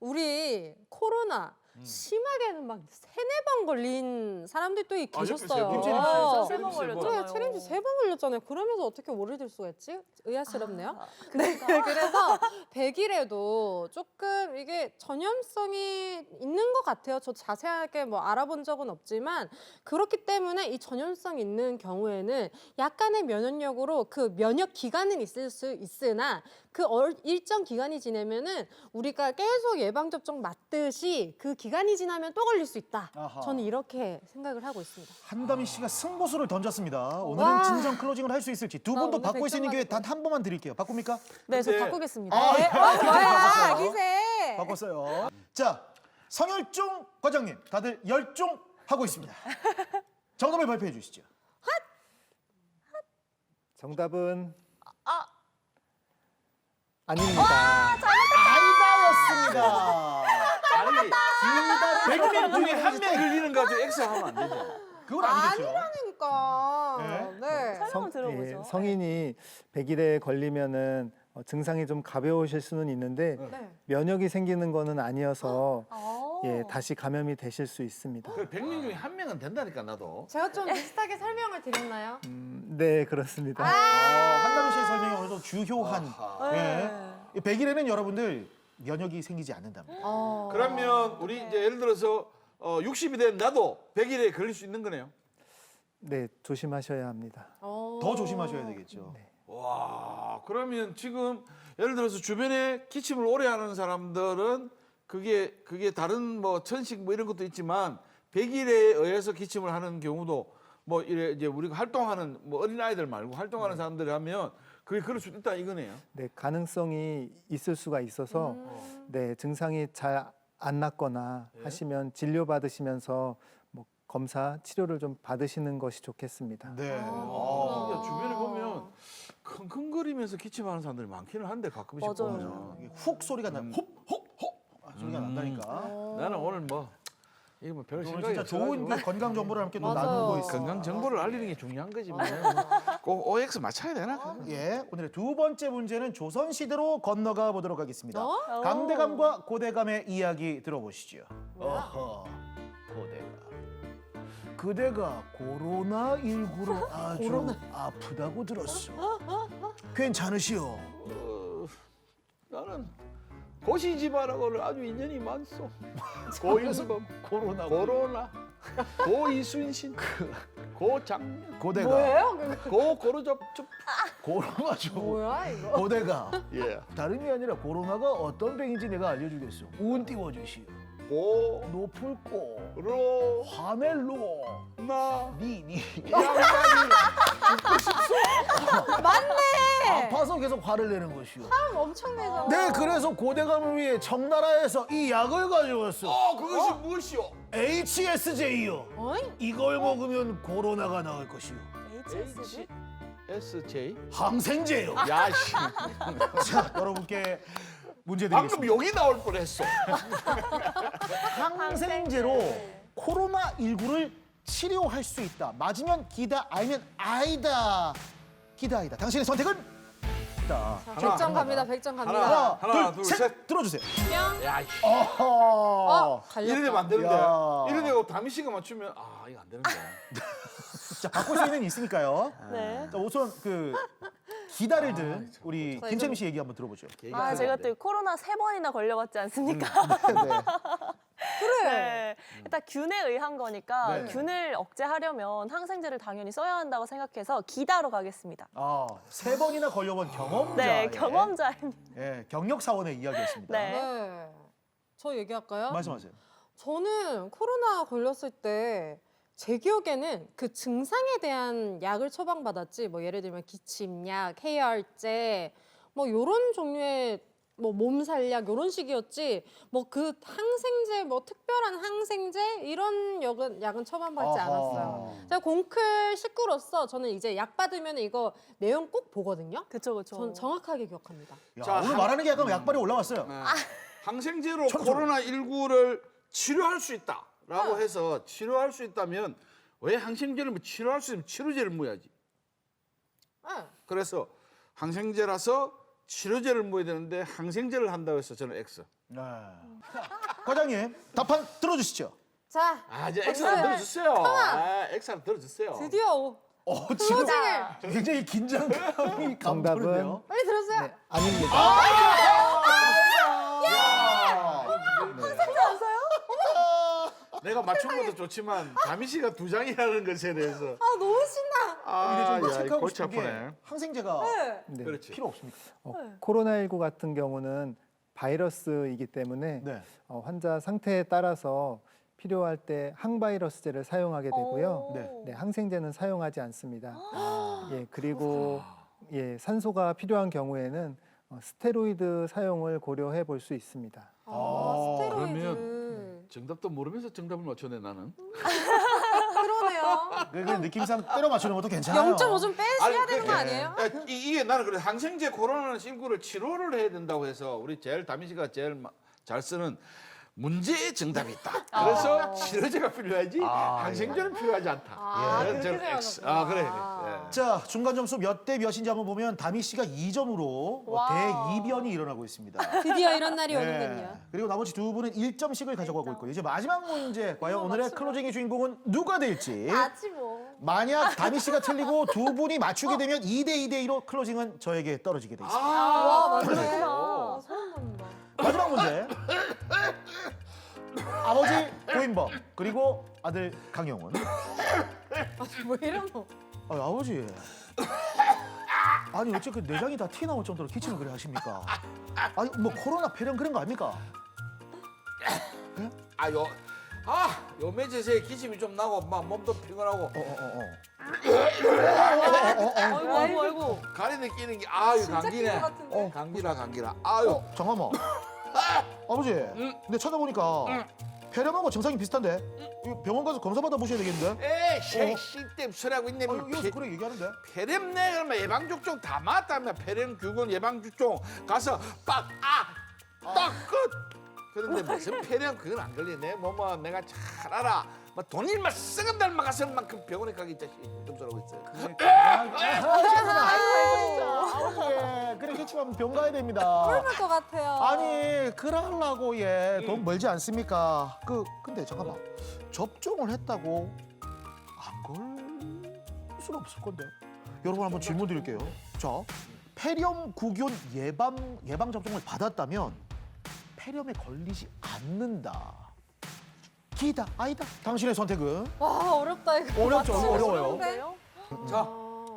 S7: 우리 코로나 심하게는 막 3-4번 걸린 사람들이 또
S4: 옆에
S7: 계셨어요.
S4: 세 번.
S5: 진짜
S4: 세
S5: 3번
S4: 번.
S5: 걸렸잖아요.
S7: 그래, 체린지 3번 걸렸잖아요. 그러면서 어떻게 오래 들 수가 있지? 의아스럽네요. 네,
S5: 그러니까.
S7: 그래서 100일에도 조금 이게 전염성이 있는 것 같아요. 저 자세하게 뭐 알아본 적은 없지만 그렇기 때문에 이 전염성 있는 경우에는 약간의 면역력으로 그 면역 기간은 있을 수 있으나 그 일정 기간이 지나면은 우리가 계속 예방 접종 맞듯이 그 기간이 지나면 또 걸릴 수 있다.
S6: 아하.
S7: 저는 이렇게 생각을 하고 있습니다.
S6: 한다미 씨가 승부수를 던졌습니다. 오늘은
S7: 와.
S6: 진정 클로징을 할 수 있을지 두
S7: 나
S6: 분도
S7: 오늘
S6: 바꿀 수 있는
S7: 100점
S6: 기회 단 한 번만 드릴게요. 바꿉니까?
S5: 네, 저
S4: 근데-
S5: 바꾸겠습니다.
S6: 아, 예.
S7: 뭐야, 기세.
S6: 바꿨어요. 자, 성혈종 과장님, 다들 열종 하고 있습니다. 정답을 발표해 주시죠.
S3: 정답은
S5: 아.
S3: 아닙니다.
S6: 아이다였습니다.
S4: 아니,
S6: 기다려.
S4: 100명 중에 한 명 걸리는 거 가지고 X 하면 안 되죠.
S6: 그건 아니겠죠.
S7: 그러니까. 네.
S5: 설명을 들어보죠.
S3: 성인이 100일에 걸리면은 증상이 좀 가벼우실 수는 있는데
S7: 네.
S3: 면역이 생기는 거는 아니어서
S5: 아.
S3: 예, 다시 감염이 되실 수 있습니다.
S4: 그 100명 중에 한 명은 된다니까 나도.
S7: 제가 좀 비슷하게 설명을 드렸나요?
S3: 네, 그렇습니다.
S6: 한다미 씨의 설명이 어느 정도 주효한.
S4: 아하.
S5: 네.
S6: 예. 100일에는 여러분들 면역이 생기지 않는답니다.
S4: 그러면 우리 이제 예를 들어서 60이 된 나도 100일에 걸릴 수 있는 거네요.
S3: 네, 조심하셔야 합니다.
S6: 더 조심하셔야 되겠죠.
S4: 와, 그러면 지금 예를 들어서 주변에 기침을 오래 하는 사람들은 그게 다른 뭐 천식 뭐 이런 것도 있지만 100일에 의해서 기침을 하는 경우도 뭐 이래 이제 우리가 활동하는 뭐 어린 아이들 말고 활동하는 사람들이 하면 그게 그럴 수 있다 이거네요.
S3: 네, 가능성이 있을 수가 있어서 네, 증상이 잘 안 낫거나 하시면 진료 받으시면서 뭐 검사, 치료를 좀 받으시는 것이 좋겠습니다.
S6: 네.
S4: 아, 주변에 보면 킁킁거리면서 기침하는 사람들이 많기는 한데 가끔씩
S5: 맞아요.
S4: 보면
S6: 이게 훅 소리가 나. 훅 소리가 난다니까.
S4: 나는 오늘 뭐 이거 뭐 별
S6: 오늘
S4: 생각이
S6: 진짜 좋은
S4: 없어가지고
S6: 그 건강 정보를 함께 또
S7: 맞아요.
S6: 나누고 있습니다.
S4: 건강 정보를 알리는 게 중요한 거지만 꼭 OX 맞춰야 되나?
S6: 예, 오늘의 두 번째 문제는 조선 시대로 건너가 보도록 하겠습니다.
S7: 어?
S6: 강대감과 고대감의 이야기 들어보시죠. 어허, 고대감. 그대가 코로나19로 아주 아프다고 들었어. 괜찮으시오?
S4: 나는 고시지마라고는 아주 인연이 많소. 고인범, 코로나, 고이순신, 고장면,
S6: 고대가
S7: 뭐예요?
S4: 고고르접촉.
S6: 코로나죠.
S7: 뭐야 이거?
S6: 고대가
S4: 예.
S6: 다름이 아니라 코로나가 어떤 병인지 내가 알려주겠어. 운 띄워주시오.
S4: 고,
S6: 높을 꼬,
S4: 로,
S6: 하멜로,
S4: 나,
S6: 니.
S4: 양반이.
S6: 아파 와서 계속 화를 내는 것이오.
S7: 엄청 내죠.
S6: 네, 그래서 고대감을 위해 청나라에서 이 약을 가져왔어.
S4: 그것이 무엇이오?
S6: HSJ요.
S7: 어이?
S6: 이걸 먹으면 코로나가 나을 것이오.
S5: HSG?
S4: SJ?
S6: 항생제요.
S4: 야, 씨.
S6: 자, 여러분께 문제
S4: 방금
S6: 드리겠습니다.
S4: 욕이 나올 뻔했어.
S6: 항생제로 코로나19를 치료할 수 있다. 맞으면 기다, 아니면 아니다. 기다, 아니다. 당신의 선택은? 자,
S7: 100점 갑니다. 100점
S6: 하나,
S7: 갑니다.
S4: 하나,
S6: 둘,
S4: 둘,
S6: 셋. 들어주세요.
S7: 뿅.
S4: 야, 씨.
S6: 어허.
S4: 이래 되면
S7: 갈렸다.
S4: 안 되는데.
S6: 야.
S4: 이래 되고 다미 씨가 맞추면 이거 안 되는데.
S6: 자, 바꿀 수 있는 있으니까요.
S5: 네.
S6: 자, 우선 그 기다를 든 우리
S7: 자,
S6: 김채미 씨 얘기 한번 들어보죠.
S5: 아, 제가 또 코로나 3번이나 걸려봤지 않습니까?
S6: 네.
S5: 네. 일단 균에 의한 거니까
S6: 네.
S5: 균을 억제하려면 항생제를 당연히 써야 한다고 생각해서 기다로 가겠습니다.
S6: 아, 3번이나 걸려본 경험자.
S5: 네, 경험자입니다.
S6: 예, 경력 사원의 이야기였습니다.
S5: 네.
S7: 네. 저 얘기할까요?
S6: 말씀하세요.
S7: 저는 코로나 걸렸을 때 제 기억에는 그 증상에 대한 약을 처방받았지, 뭐 예를 들면 기침약, 해열제, 뭐 요런 종류의 뭐 몸살약 요런 식이었지, 뭐 그 항생제, 뭐 특별한 항생제 이런 약은 처방받지
S6: 아하.
S7: 않았어요. 제가 공클 식구로서 저는 이제 약 받으면 이거 내용 꼭 보거든요.
S5: 그쵸, 그쵸.
S7: 전 정확하게 기억합니다.
S6: 야,
S4: 자,
S6: 오늘 말하는 게 약간 약발이 올라왔어요.
S4: 항생제로
S6: 청소.
S4: 코로나19를 치료할 수 있다라고 해서 치료할 수 있다면 왜 항생제를 치료할 수 있으면 치료제를 모야지.
S7: 네.
S4: 그래서 항생제라서 치료제를 모아야 되는데 항생제를 한다고 해서 저는 X.
S6: 네. 과장님, 답판 들어주시죠.
S7: 자,
S4: 이제 X 안 들어주세요. X 안 들어주세요.
S7: 드디어
S6: 지금
S7: 클로징을
S6: 굉장히 긴장감이
S3: 정답은
S6: 감도는데요.
S7: 빨리 들어주세요.
S3: 네, 아닙니다.
S4: 내가 맞춘 것도 좋지만 다미 씨가 2장이라는 것에 대해서
S7: 아, 너무 신나.
S6: 근데 좀
S4: 야,
S6: 체크하고
S4: 골치
S6: 싶은 게
S4: 아프네.
S6: 항생제가
S3: 네.
S4: 그렇지.
S6: 필요 없습니까?
S3: 코로나19 같은 경우는 바이러스이기 때문에
S6: 네.
S3: 환자 상태에 따라서 필요할 때 항바이러스제를 사용하게 되고요.
S5: 오.
S3: 네, 항생제는 사용하지 않습니다. 예, 그리고 산소가 필요한 경우에는 스테로이드 사용을 고려해 볼 수 있습니다.
S7: 스테로이드.
S4: 정답도 모르면서 정답을 맞췄네 나는.
S7: 그러네요.
S6: 그 느낌상 때려 맞추는 것도 괜찮아요.
S7: 0.5 좀 빼셔야 되는 거
S4: 그러니까,
S7: 아니에요?
S4: 이게 나는 그래 항생제 코로나19를 치료를 해야 된다고 해서 우리 제일 다미 씨가 제일 잘 쓰는 문제의 정답이 있다. 그래서 치료제가 필요하지 항생제는 필요하지 않다.
S7: 그렇게
S4: 저는 X.
S7: 생각하셨구나.
S4: 그래.
S6: 자, 중간 점수 몇 대 몇인지 한번 보면 다미 씨가 2점으로 대이변이 일어나고 있습니다.
S7: 드디어 이런 날이
S6: 네.
S7: 오는군요.
S6: 그리고 나머지 두 분은 1점씩을 가져가고 있고 이제 마지막 문제 과연 오늘의 클로징의 주인공은 누가 될지.
S7: 맞지 뭐.
S6: 만약 다미 씨가 틀리고 두 분이 맞추게 되면 2대 2대 2로 클로징은 저에게 떨어지게 돼 있습니다.
S7: 와, 맞네.
S5: 그렇구나.
S7: 소름 돋는다.
S6: 마지막 문제. 아버지 고인범 그리고 아들 강영훈.
S7: 뭐 이러노.
S6: 아버지. 아니 어째 그 내장이 다 티 나올 정도로 기침을 그래 하십니까? 아니 뭐 코로나 폐렴 그런 거 아닙니까?
S4: 요 며칠 새에 기침이 좀 나고 막 몸도 피곤하고
S5: 아이고, 아이고.
S4: 가리는 끼는 게 이거
S7: 진짜
S4: 감기네.
S7: 낀것 같은데.
S4: 감기라. 아유.
S6: 잠깐만. 아버지. 근데 찾아보니까 폐렴하고 증상이 비슷한데 이거 병원 가서 검사 받아 보셔야 되겠는데?
S4: 에이, 씨 소리하고 있네.
S6: 이어서 그래 얘기하는데.
S4: 폐렴 내 그러면 예방접종 다 맞다면 폐렴 규건 예방접종 가서 딱 끝. 그런데 무슨 폐렴 그건 안 걸리네. 뭐 내가 잘 알아. 뭐 돈일만 썩은 달만 가서 만큼 병원에 가기 자식 좀 소리하고 있어요.
S6: 아버지 그래 기침하면 병 가야 됩니다.
S7: 그럴 것 같아요.
S6: 아니 그러려고 돈 멀지 않습니까? 근데 잠깐만 접종을 했다고 안 걸 수는 없을 건데. 여러분 한번 질문 드릴게요. 자, 폐렴 구균 예방 접종을 받았다면 폐렴에 걸리지 않는다. 기다 아니다. 당신의 선택은?
S7: 와, 어렵다 이거.
S6: 어렵죠,
S7: 맞추기
S6: 어려워요.
S7: 쉬운데?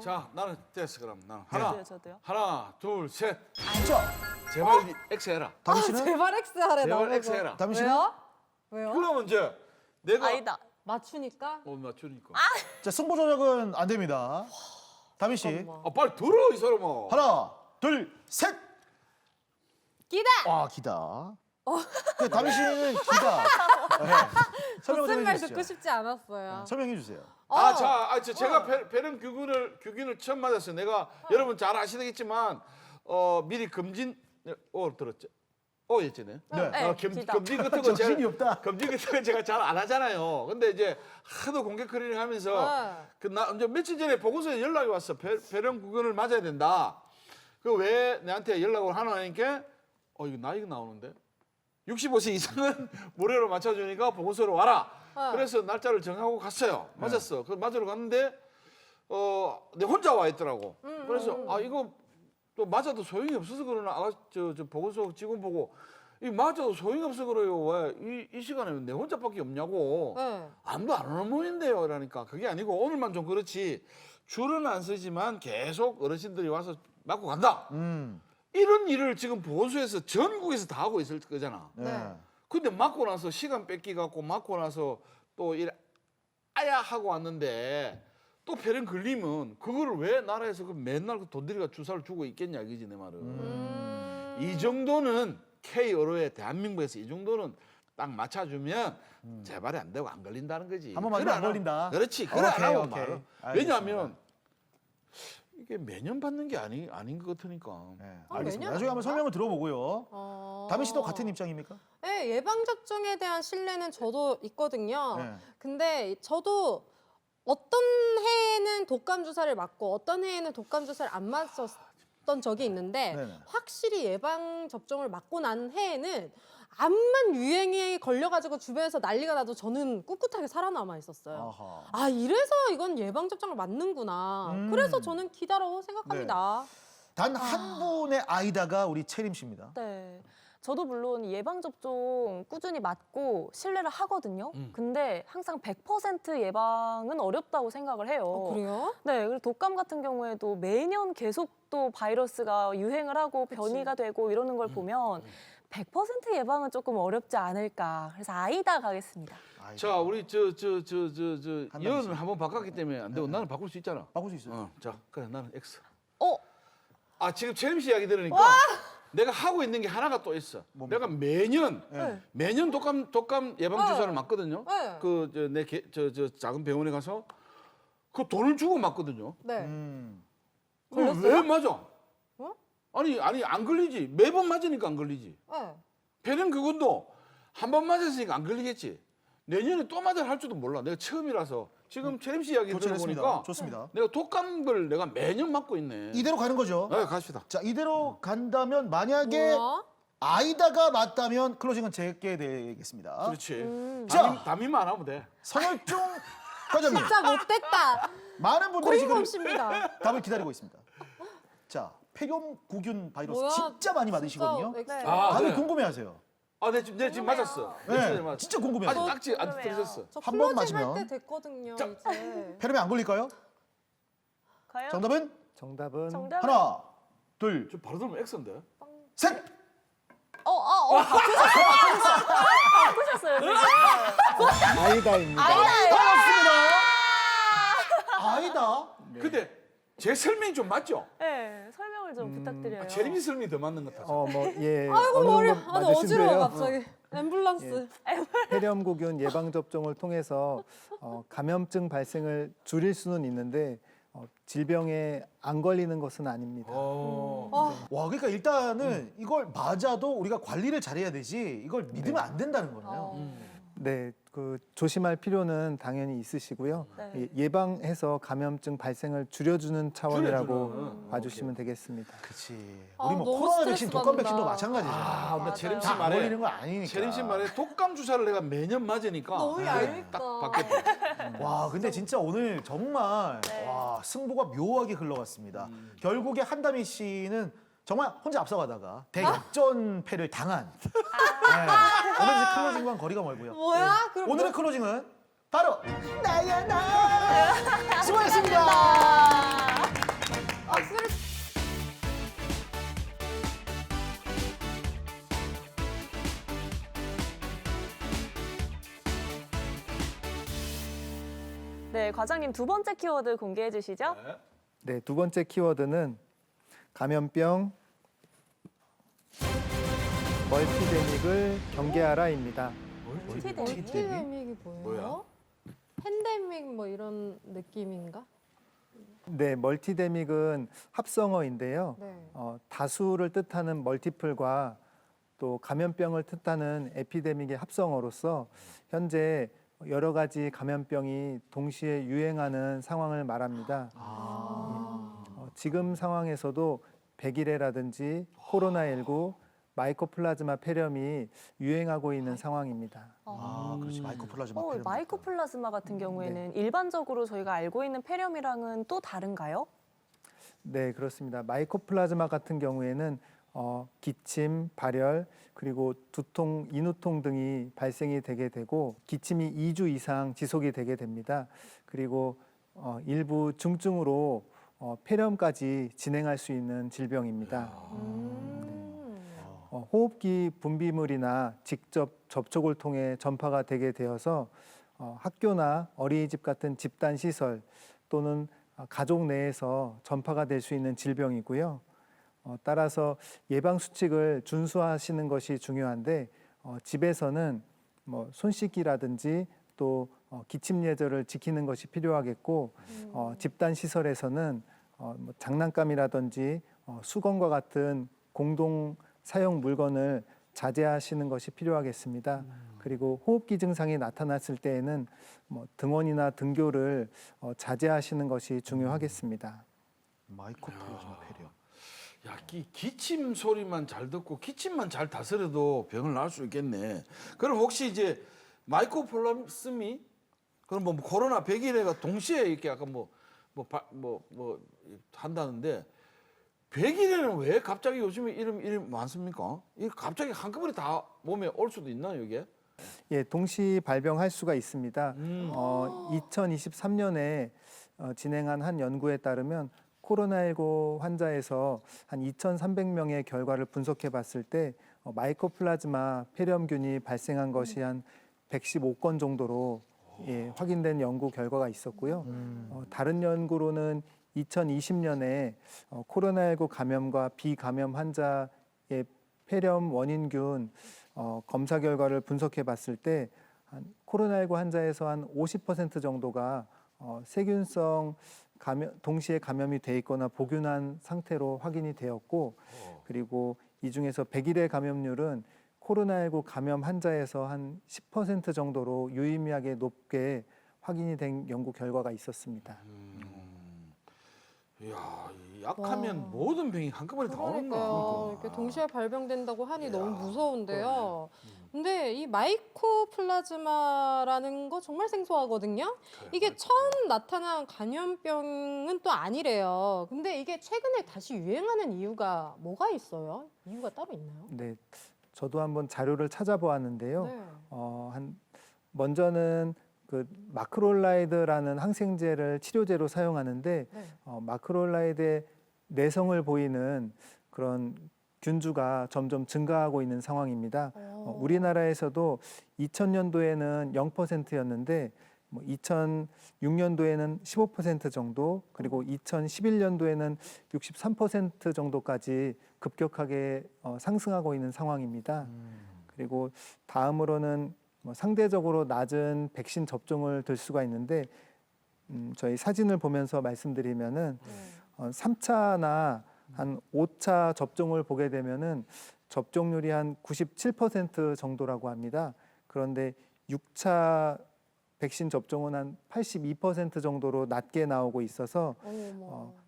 S4: 자, 나는 됐어 그럼 나는
S5: 저도요.
S4: 하나, 둘, 셋.
S6: 자,
S4: 제발 X 해라.
S6: 다미 씨는?
S7: 제발 X 하래
S4: 제발
S7: 나보고.
S4: X 해라.
S6: 다미 씨는?
S7: 왜요?
S4: 그러면 이제 내가
S5: 아니다.
S7: 맞추니까?
S4: 맞추니까.
S6: 자, 승부 조작은 안 됩니다. 다미 씨.
S7: 잠깐만.
S4: 빨리 들어 이 사람아.
S6: 하나, 둘, 셋.
S7: 기다.
S6: 와, 기다. 그 다미 씨는 기다. 네. 설명 좀
S7: 무슨 말
S6: 해주시죠.
S7: 듣고 싶지 않았어요.
S6: 설명해 주세요.
S4: 제가 배름 규균을 처음 맞았어요. 내가 여러분 잘 아시겠지만 미리 검진 들었죠? 였잖아요.
S6: 네.
S5: 기다.
S4: 검진 같은 거
S6: 정신이 없다.
S4: 검진 같은 거 제가 잘 안 하잖아요. 근데 이제 하도 공개 클리닉 하면서 이제 며칠 전에 보고서에 연락이 왔어. 배름 규균을 맞아야 된다. 그 왜 내한테 연락을 하나 하니까 이거 나이가 나오는데 65세 이상은 무료로 맞춰주니까 보고서로 와라. 그래서 날짜를 정하고 갔어요. 맞았어. 그 맞으러 갔는데 내 혼자 와 있더라고. 그래서 이거 또 맞아도 소용이 없어서 그러나 저 보고서 직원 보고 이 맞아도 소용이 없어 그래요. 왜 이 시간에 내 혼자밖에 없냐고. 아무도 안 오는 모인데요. 그러니까 그게 아니고 오늘만 좀 그렇지 줄은 안 서지만 계속 어르신들이 와서 맞고 간다. 이런 일을 지금 보건소에서 전국에서 다 하고 있을 거잖아.
S6: 네.
S4: 근데 맞고 나서 시간 뺏기 갖고 맞고 나서 또 아야 하고 왔는데 또 폐렴 걸리면 그거를 왜 나라에서 맨날 돈 들이가 주사를 주고 있겠냐 이거지 내 말은. 이 정도는 K어로에 대한민국에서 이 정도는 딱 맞춰주면 재발이 안 되고 안 걸린다는 거지.
S6: 한 번 맞으면 안 걸린다.
S4: 그렇지. 그래 안 하고
S6: 오케이.
S4: 말은.
S6: 알겠습니다.
S4: 왜냐하면 이게 매년 받는 게 아닌 것 같으니까.
S6: 네, 알겠습니다.
S7: 매년
S6: 나중에 한번
S7: 아닌가?
S6: 설명을 들어보고요. 다미 씨도 같은 입장입니까?
S7: 네, 예방접종에 대한 신뢰는 저도 있거든요.
S6: 네.
S7: 근데 저도 어떤 해에는 독감 주사를 맞고 어떤 해에는 독감 주사를 안 맞았던 적이 있는데
S6: 네네.
S7: 확실히 예방 접종을 맞고 난 해에는 암만 유행에 걸려가지고 주변에서 난리가 나도 저는 꿋꿋하게 살아남아 있었어요.
S6: 아하.
S7: 이래서 이건 예방 접종을 맞는구나. 그래서 저는 기다라고 생각합니다.
S6: 단 한 분의 아이다가 우리 채림 씨입니다.
S5: 네. 저도 물론 예방접종 꾸준히 맞고 신뢰를 하거든요. 근데 항상 100% 예방은 어렵다고 생각을 해요.
S7: 그래요?
S5: 네, 그리고 독감 같은 경우에도 매년 계속 또 바이러스가 유행을 하고 변이가 되고 이러는 걸 보면 100% 예방은 조금 어렵지 않을까. 그래서 아이다 가겠습니다.
S6: 아이다.
S4: 자, 우리
S6: 한담
S4: 예언을
S6: 씨.
S4: 한번 바꿨기 때문에 안 되고 나는 바꿀 수 있잖아.
S6: 바꿀 수 있어요.
S4: 자, 그래 나는 X.
S5: 어?
S4: 지금 채림 씨 이야기 들으니까 내가 하고 있는 게 하나가 또 있어. 내가 매년 독감 예방 주사를 맞거든요.
S7: 네.
S4: 저 작은 병원에 가서 그 돈을 주고 맞거든요.
S7: 네.
S4: 그걸 왜 맞아? 아니 안 걸리지. 매번 맞으니까 안 걸리지.
S7: 네.
S4: 폐렴 그건도 한 번 맞았으니까 안 걸리겠지. 내년에 또 맞을 할지도 몰라. 내가 처음이라서 지금 채림 씨 이야기
S6: 교체했습니다.
S4: 들어보니까
S6: 좋습니다.
S4: 내가 독감을 내가 매년 맞고 있네.
S6: 이대로 가는 거죠.
S4: 네, 갑시다.
S6: 자, 이대로 간다면 만약에
S7: 뭐야?
S6: 아이다가 맞다면 클로징은 제게 되겠습니다.
S4: 그렇지.
S6: 자.
S4: 담임만 안 하면 돼.
S6: 선혈중 과장님,
S7: 진짜 못됐다.
S6: 많은 분들이 지금
S7: 고임없습니다.
S6: 답을 기다리고 있습니다. 자, 폐렴구균 바이러스
S7: 뭐야?
S6: 진짜 많이 받으시거든요.
S7: 진짜 엑스.
S6: 다들
S4: 그래.
S6: 궁금해하세요.
S4: 내 지금 맞았어.
S6: 네, 진짜 궁금해요.
S4: 아직 딱지 안 들으셨어.
S7: 저
S6: 한번
S7: 클로징
S6: 맞으면.
S7: 할때 됐거든요. 이제.
S6: 폐렴이 안 걸릴까요?
S5: 과연?
S6: 정답은
S3: 정답은
S5: 정답은?
S6: 하나, 둘,
S4: 저 바로 들으면 X인데.
S6: 셋.
S5: 바꾸셨어요, 지금.
S3: 아이다입니다.
S6: 아이다.
S4: 근데 제 설명이 좀 맞죠?
S5: 네, 설명을 좀 부탁드려요.
S4: 제림이 설명이 더 맞는 것 같아서.
S7: 아이고
S3: 어느
S7: 머리.
S3: 정도
S7: 어지러워
S3: 맞으신데요.
S7: 갑자기. 앰뷸런스.
S3: 폐렴구균 예방 접종을 통해서 감염증 발생을 줄일 수는 있는데 질병에 안 걸리는 것은 아닙니다.
S6: 와, 그러니까 일단은 이걸 맞아도 우리가 관리를 잘해야 되지 이걸 믿으면 안 된다는 거네요.
S3: 네, 그 조심할 필요는 당연히 있으시고요.
S5: 네.
S3: 예방해서 감염증 발생을 줄여주는 차원이라고
S4: 줄여주는.
S3: 봐주시면 되겠습니다.
S6: 그렇지.
S7: 아,
S6: 우리 뭐
S7: 너무
S6: 코로나
S7: 스트레스
S6: 백신, 독감
S7: 받는다.
S6: 백신도 마찬가지죠.
S4: 근데 제림 씨
S6: 다
S4: 말에
S6: 걸리는 거 아니니까.
S4: 제림 씨 말에 독감 주사를 내가 매년 맞으니까
S7: 너무
S4: 그게
S7: 얄밉다.
S4: 딱 바뀌었다.
S6: 와, 근데 진짜 오늘 정말 와, 승부가 묘하게 흘러갔습니다. 결국에 한다미 씨는 정말 혼자 앞서가다가 대역전패를 당한. 네. 오늘 이제 클로징과는 거리가 멀고요.
S7: 뭐야? 그럼
S6: 오늘의 클로징은 바로 나야 나. 수고하셨습니다.
S7: 박수를
S5: 네, 과장님 두 번째 키워드 공개해 주시죠.
S3: 네, 두 번째 키워드는 감염병 멀티데믹을 경계하라입니다.
S7: 멀티데믹이 뭐예요?
S4: 뭐야?
S7: 팬데믹 뭐 이런 느낌인가?
S3: 네, 멀티데믹은 합성어인데요.
S7: 네.
S3: 다수를 뜻하는 멀티플과 또 감염병을 뜻하는 에피데믹의 합성어로서 현재 여러 가지 감염병이 동시에 유행하는 상황을 말합니다. 지금 상황에서도 백일해라든지 코로나19, 마이코플라즈마 폐렴이 유행하고 있는 상황입니다.
S6: 그렇지. 마이코플라즈마 폐렴.
S5: 마이코플라즈마 같은 경우에는 일반적으로 저희가 알고 있는 폐렴이랑은 또 다른가요?
S3: 네, 그렇습니다. 마이코플라즈마 같은 경우에는 기침, 발열, 그리고 두통, 인후통 등이 발생이 되게 되고 기침이 2주 이상 지속이 되게 됩니다. 그리고 일부 중증으로 폐렴까지 진행할 수 있는 질병입니다. 호흡기 분비물이나 직접 접촉을 통해 전파가 되게 되어서 학교나 어린이집 같은 집단 시설 또는 가족 내에서 전파가 될 수 있는 질병이고요. 따라서 예방 수칙을 준수하시는 것이 중요한데 집에서는 뭐 손 씻기라든지 또 기침 예절을 지키는 것이 필요하겠고 집단 시설에서는 뭐 장난감이라든지 수건과 같은 공동 사용 물건을 자제하시는 것이 필요하겠습니다. 그리고 호흡기 증상이 나타났을 때에는 뭐 등원이나 등교를 자제하시는 것이 중요하겠습니다.
S6: 마이코플라즈마 폐렴.
S4: 야, 기침 소리만 잘 듣고 기침만 잘 다스려도 병을 나을 수 있겠네. 그럼 혹시 이제 마이코플라스미 그럼 뭐 코로나 100일에가 동시에 이렇게 약간 뭐 한다는데 100일에는 왜 갑자기 요즘에 이름 많습니까? 이 갑자기 한꺼번에 다 몸에 올 수도 있나요, 이게?
S3: 예, 동시 발병할 수가 있습니다. 2023년에 진행한 한 연구에 따르면 코로나19 환자에서 한 2,300명의 결과를 분석해 봤을 때 마이코플라즈마 폐렴균이 발생한 것이 한 115건 정도로 확인된 연구 결과가 있었고요. 다른 연구로는 2020년에 코로나19 감염과 비감염 환자의 폐렴 원인균 검사 결과를 분석해 봤을 때 코로나19 환자에서 한 50% 정도가 세균성 동시에 감염이 돼 있거나 복균한 상태로 확인이 되었고 그리고 이 중에서 100일의 감염률은 코로나19 감염 환자에서 한 10% 정도로 유의미하게 높게 확인이 된 연구 결과가 있었습니다.
S4: 이야, 약하면 모든 병이 한꺼번에 다 오는구나.
S7: 그러니까요. 이렇게 동시에 발병된다고 하니 너무 무서운데요. 근데 이 마이코플라즈마라는 거 정말 생소하거든요. 이게 처음 나타난 감염병은 또 아니래요. 근데 이게 최근에 다시 유행하는 이유가 뭐가 있어요? 이유가 따로 있나요?
S3: 네, 저도 한번 자료를 찾아보았는데요.
S7: 네.
S3: 먼저는 그 마크롤라이드라는 항생제를 치료제로 사용하는데
S7: 네.
S3: 마크롤라이드의 내성을 보이는 그런 균주가 점점 증가하고 있는 상황입니다. 우리나라에서도 2000년도에는 0%였는데 2006년도에는 15% 정도 그리고 2011년도에는 63% 정도까지 급격하게 상승하고 있는 상황입니다. 그리고 다음으로는 상대적으로 낮은 백신 접종을 들 수가 있는데 저희 사진을 보면서 말씀드리면은 3차나 한 5차 접종을 보게 되면은 접종률이 한 97% 정도라고 합니다. 그런데 6차 백신 접종은 한 82% 정도로 낮게 나오고 있어서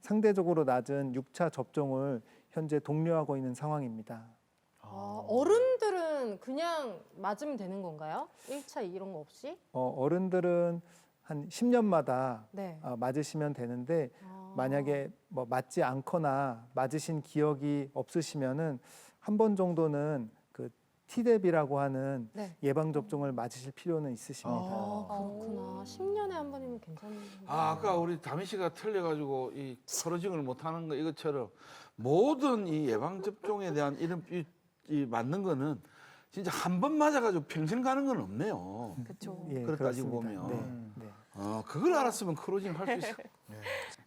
S3: 상대적으로 낮은 6차 접종을 현재 독려하고 있는 상황입니다.
S7: 어른들은 그냥 맞으면 되는 건가요? 1차 이런 거 없이?
S3: 어른들은 한 10년마다
S7: 네.
S3: 맞으시면 되는데 만약에 뭐 맞지 않거나 맞으신 기억이 없으시면은 한 번 정도는 그 티데비라고 하는
S7: 네.
S3: 예방 접종을 맞으실 필요는 있으십니다.
S7: 그렇구나. 10년에 한 번이면 괜찮은
S4: 아까 우리 다미 씨가 틀려가지고 이 서로징을 못하는 거 이것처럼 모든 이 예방 접종에 대한 이 맞는 거는 진짜 한 번 맞아가지고 평생 가는 건 없네요.
S5: 그렇죠.
S3: 예,
S4: 그렇게 따지고
S3: 그렇습니다.
S4: 보면.
S3: 네.
S4: 그걸 알았으면 크루징 할 수 있어.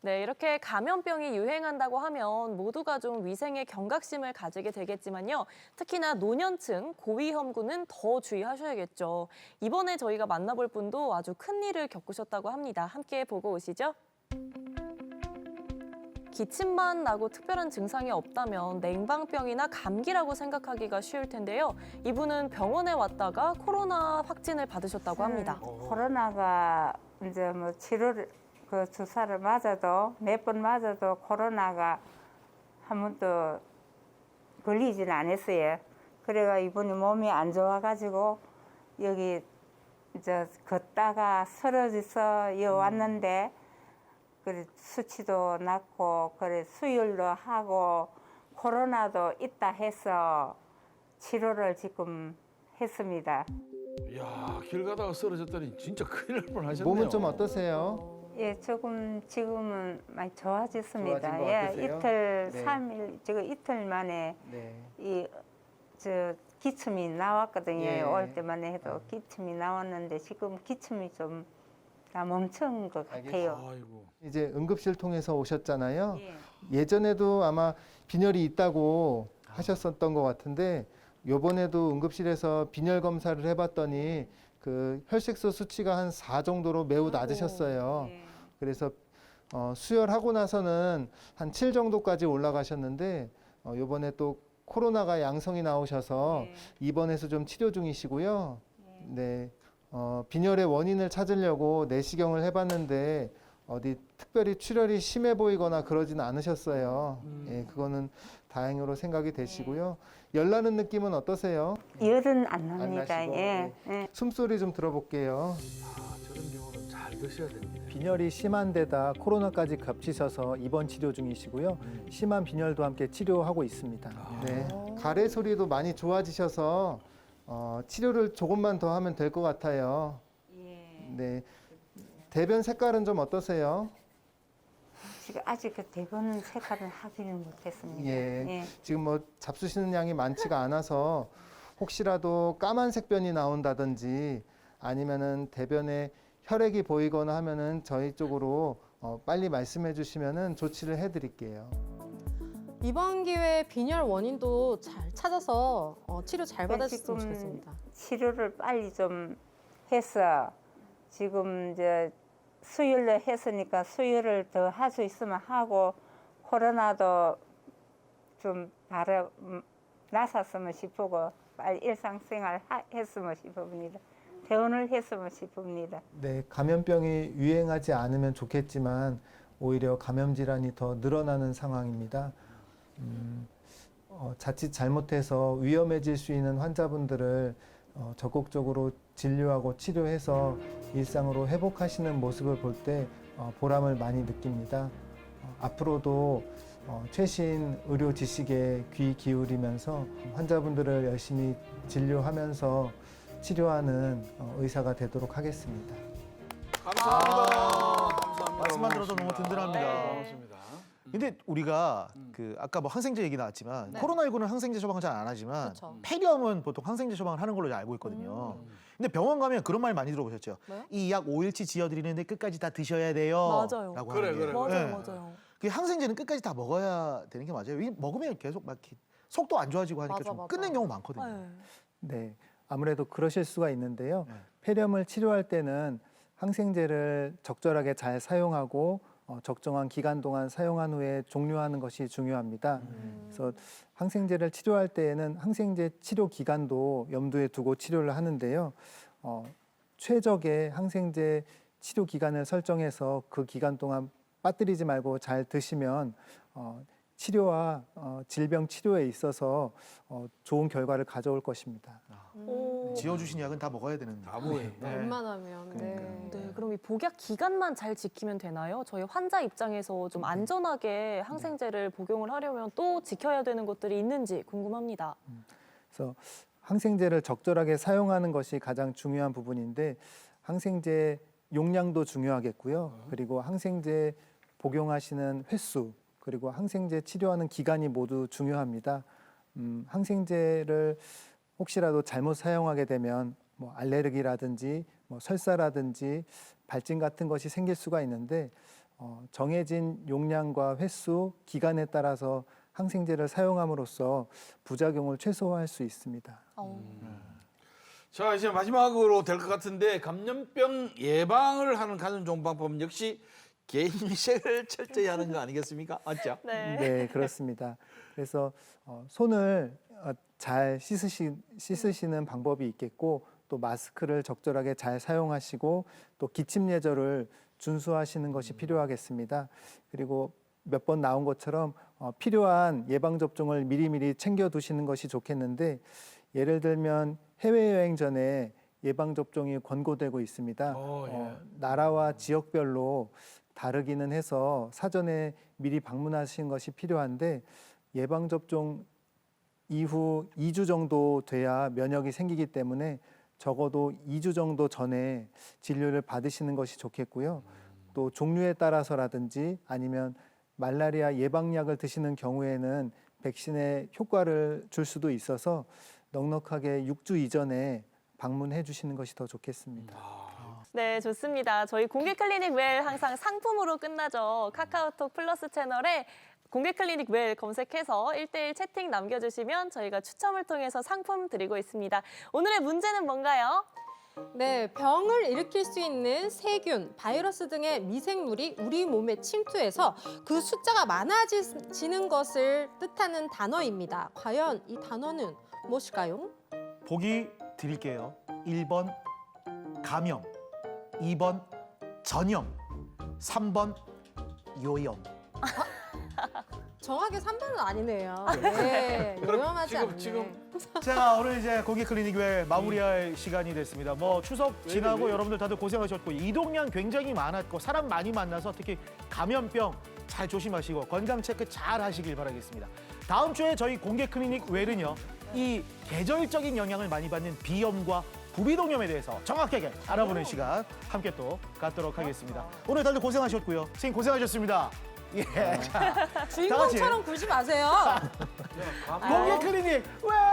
S5: 네, 이렇게 감염병이 유행한다고 하면 모두가 좀 위생에 경각심을 가지게 되겠지만요. 특히나 노년층, 고위험군은 더 주의하셔야겠죠. 이번에 저희가 만나볼 분도 아주 큰일을 겪으셨다고 합니다. 함께 보고 오시죠. 기침만 나고 특별한 증상이 없다면 냉방병이나 감기라고 생각하기가 쉬울 텐데요. 이분은 병원에 왔다가 코로나 확진을 받으셨다고 합니다.
S11: 코로나가 이제 뭐 치료를 그 주사를 맞아도 몇 번 맞아도 코로나가 한 번도 걸리지는 않았어요. 그래가 이번에 몸이 안 좋아가지고 여기 이제 걷다가 쓰러져서 여 왔는데 그래 수치도 낮고 그래 수혈도 하고 코로나도 있다 해서 치료를 지금 했습니다.
S4: 야, 길 가다가 쓰러졌더니 진짜 큰일 날 뻔하셨네요.
S3: 몸은 좀 어떠세요?
S11: 예, 조금 지금은 많이 좋아졌습니다.
S3: 좋아진 것
S11: 예,
S3: 같으세요?
S11: 이틀,
S3: 네.
S11: 3일, 지금 이틀 만에
S3: 네.
S11: 기침이 나왔거든요.
S3: 예.
S11: 올 때만 해도 기침이 나왔는데 지금 기침이 좀 다 멈춘 것 같아요.
S4: 아이고.
S3: 이제 응급실 통해서 오셨잖아요.
S11: 예.
S3: 예전에도 아마 빈혈이 있다고 하셨었던 것 같은데 요번에도 응급실에서 빈혈 검사를 해봤더니 그 혈색소 수치가 한 4 정도로 매우 낮으셨어요.
S11: 예.
S3: 그래서 수혈하고 나서는 한 7 정도까지 올라가셨는데 요번에 또 코로나가 양성이 나오셔서
S11: 예.
S3: 입원해서 좀 치료 중이시고요. 네. 빈혈의 원인을 찾으려고 내시경을 해봤는데 어디 특별히 출혈이 심해 보이거나 그러지는 않으셨어요. 예, 그거는 다행으로 생각이 되시고요. 열나는 느낌은 어떠세요?
S11: 열은 안 납니다.
S3: 나시고,
S11: 예.
S3: 네.
S11: 예.
S3: 숨소리 좀 들어볼게요.
S4: 저런 경우는 잘 드셔야 됩니다.
S3: 빈혈이 심한 데다 코로나까지 겹치셔서 입원 치료 중이시고요. 심한 빈혈도 함께 치료하고 있습니다. 네. 가래 소리도 많이 좋아지셔서 치료를 조금만 더 하면 될 것 같아요.
S11: 예.
S3: 네. 대변 색깔은 좀 어떠세요?
S11: 지금 아직 그 대본 색깔은 확인을 못했습니다.
S3: 예. 지금 뭐 잡수시는 양이 많지가 않아서 혹시라도 까만색 변이 나온다든지 아니면은 대변에 혈액이 보이거나 하면은 저희 쪽으로 빨리 말씀해 주시면은 조치를 해 드릴게요.
S7: 이번 기회에 빈혈 원인도 잘 찾아서 치료 잘 받으셨으면
S11: 지금
S7: 좋겠습니다.
S11: 치료를 빨리 좀 해서 지금 이제 수혈을 했으니까 수혈을 더 할 수 있으면 하고 코로나도 좀 바로 나섰으면 싶고 빨리 일상생활 했으면 싶습니다. 퇴원을 했으면 싶습니다.
S3: 네, 감염병이 유행하지 않으면 좋겠지만 오히려 감염 질환이 더 늘어나는 상황입니다. 자칫 잘못해서 위험해질 수 있는 환자분들을 적극적으로 진료하고 치료해서 일상으로 회복하시는 모습을 볼 때 보람을 많이 느낍니다. 앞으로도 최신 의료 지식에 귀 기울이면서 환자분들을 열심히 진료하면서 치료하는 의사가 되도록 하겠습니다.
S4: 감사합니다. 감사합니다.
S6: 말씀만 들어도 너무
S4: 고맙습니다.
S6: 든든합니다.
S4: 네, 고맙습니다.
S6: 근데 우리가 그 아까 뭐 항생제 얘기 나왔지만
S7: 네.
S6: 코로나19는 항생제 처방을 잘 안 하지만
S7: 그렇죠.
S6: 폐렴은 보통 항생제 처방을 하는 걸로 알고 있거든요. 근데 병원 가면 그런 말 많이 들어보셨죠?
S7: 뭐요?
S6: 이 약 5일치 지어드리는데 끝까지 다 드셔야 돼요.
S5: 맞아요.
S6: 라고
S4: 그래,
S6: 하는 게.
S4: 그래.
S5: 맞아요,
S6: 네.
S5: 맞아요.
S6: 그 항생제는 끝까지 다 먹어야 되는 게 맞아요. 이 먹으면 계속 막 이렇게 속도 안 좋아지고 하니까
S7: 맞아,
S6: 좀
S7: 맞아.
S6: 끊는 경우 많거든요.
S5: 네.
S3: 네, 아무래도 그러실 수가 있는데요.
S6: 네.
S3: 폐렴을 치료할 때는 항생제를 적절하게 잘 사용하고 적정한 기간 동안 사용한 후에 종료하는 것이 중요합니다. 그래서 항생제를 치료할 때에는 항생제 치료 기간도 염두에 두고 치료를 하는데요. 최적의 항생제 치료 기간을 설정해서 그 기간 동안 빠뜨리지 말고 잘 드시면 치료와 질병 치료에 있어서 좋은 결과를 가져올 것입니다.
S5: 오.
S6: 지어주신 약은 다 먹어야 되는데.
S4: 다 먹어야 돼.
S7: 웬만하면. 네.
S5: 네, 그럼 이 복약 기간만 잘 지키면 되나요? 저희 환자 입장에서 좀 안전하게 항생제를 복용을 하려면 또 지켜야 되는 것들이 있는지 궁금합니다.
S3: 그래서 항생제를 적절하게 사용하는 것이 가장 중요한 부분인데 항생제 용량도 중요하겠고요. 그리고 항생제 복용하시는 횟수 그리고 항생제 치료하는 기간이 모두 중요합니다. 항생제를 혹시라도 잘못 사용하게 되면 뭐 알레르기라든지 뭐 설사라든지 발진 같은 것이 생길 수가 있는데 정해진 용량과 횟수, 기간에 따라서 항생제를 사용함으로써 부작용을 최소화할 수 있습니다.
S4: 자, 이제 마지막으로 될 것 같은데 감염병 예방을 하는 가장 좋은 방법은 역시 개인위생을 철저히 하는 거 아니겠습니까? 맞죠?
S3: 네, 그렇습니다. 그래서 손을 잘 씻으시는 방법이 있겠고 또 마스크를 적절하게 잘 사용하시고 또 기침 예절을 준수하시는 것이 필요하겠습니다. 그리고 몇 번 나온 것처럼 필요한 예방 접종을 미리미리 챙겨 두시는 것이 좋겠는데 예를 들면 해외여행 전에 예방 접종이 권고되고 있습니다. 나라와 지역별로 다르기는 해서 사전에 미리 방문하시는 것이 필요한데 예방 접종 이후 2주 정도 돼야 면역이 생기기 때문에 적어도 2주 정도 전에 진료를 받으시는 것이 좋겠고요. 또 종류에 따라서라든지 아니면 말라리아 예방약을 드시는 경우에는 백신의 효과를 줄 수도 있어서 넉넉하게 6주 이전에 방문해 주시는 것이 더 좋겠습니다.
S5: 네, 좋습니다. 저희 공개클리닉 웰 항상 상품으로 끝나죠. 카카오톡 플러스 채널에 공개클리닉 웰 검색해서 1:1 채팅 남겨주시면 저희가 추첨을 통해서 상품 드리고 있습니다. 오늘의 문제는 뭔가요?
S7: 네, 병을 일으킬 수 있는 세균, 바이러스 등의 미생물이 우리 몸에 침투해서 그 숫자가 많아지는 것을 뜻하는 단어입니다. 과연 이 단어는 무엇일까요?
S6: 보기 드릴게요. 1번 감염, 2번 전염, 3번 요염.
S7: 정확하게 3번은 아니네요. 네, 요염하지 않네.
S4: 지금
S6: 자, 오늘 이제 공개 클리닉 외 마무리할 시간이 됐습니다. 뭐 추석 지나고 여러분들 다들 고생하셨고 이동량 굉장히 많았고 사람 많이 만나서 특히 감염병 잘 조심하시고 건강 체크 잘 하시길 바라겠습니다. 다음 주에 저희 공개 클리닉 외는요. 이 계절적인 영향을 많이 받는 비염과 부비동염에 대해서 정확하게 알아보는 시간 함께 또 갖도록 하겠습니다. 오늘 다들 고생하셨고요. 선생님 고생하셨습니다. 예. 자,
S7: 주인공처럼 굴지 마세요.
S6: 공개 클리닉 왜?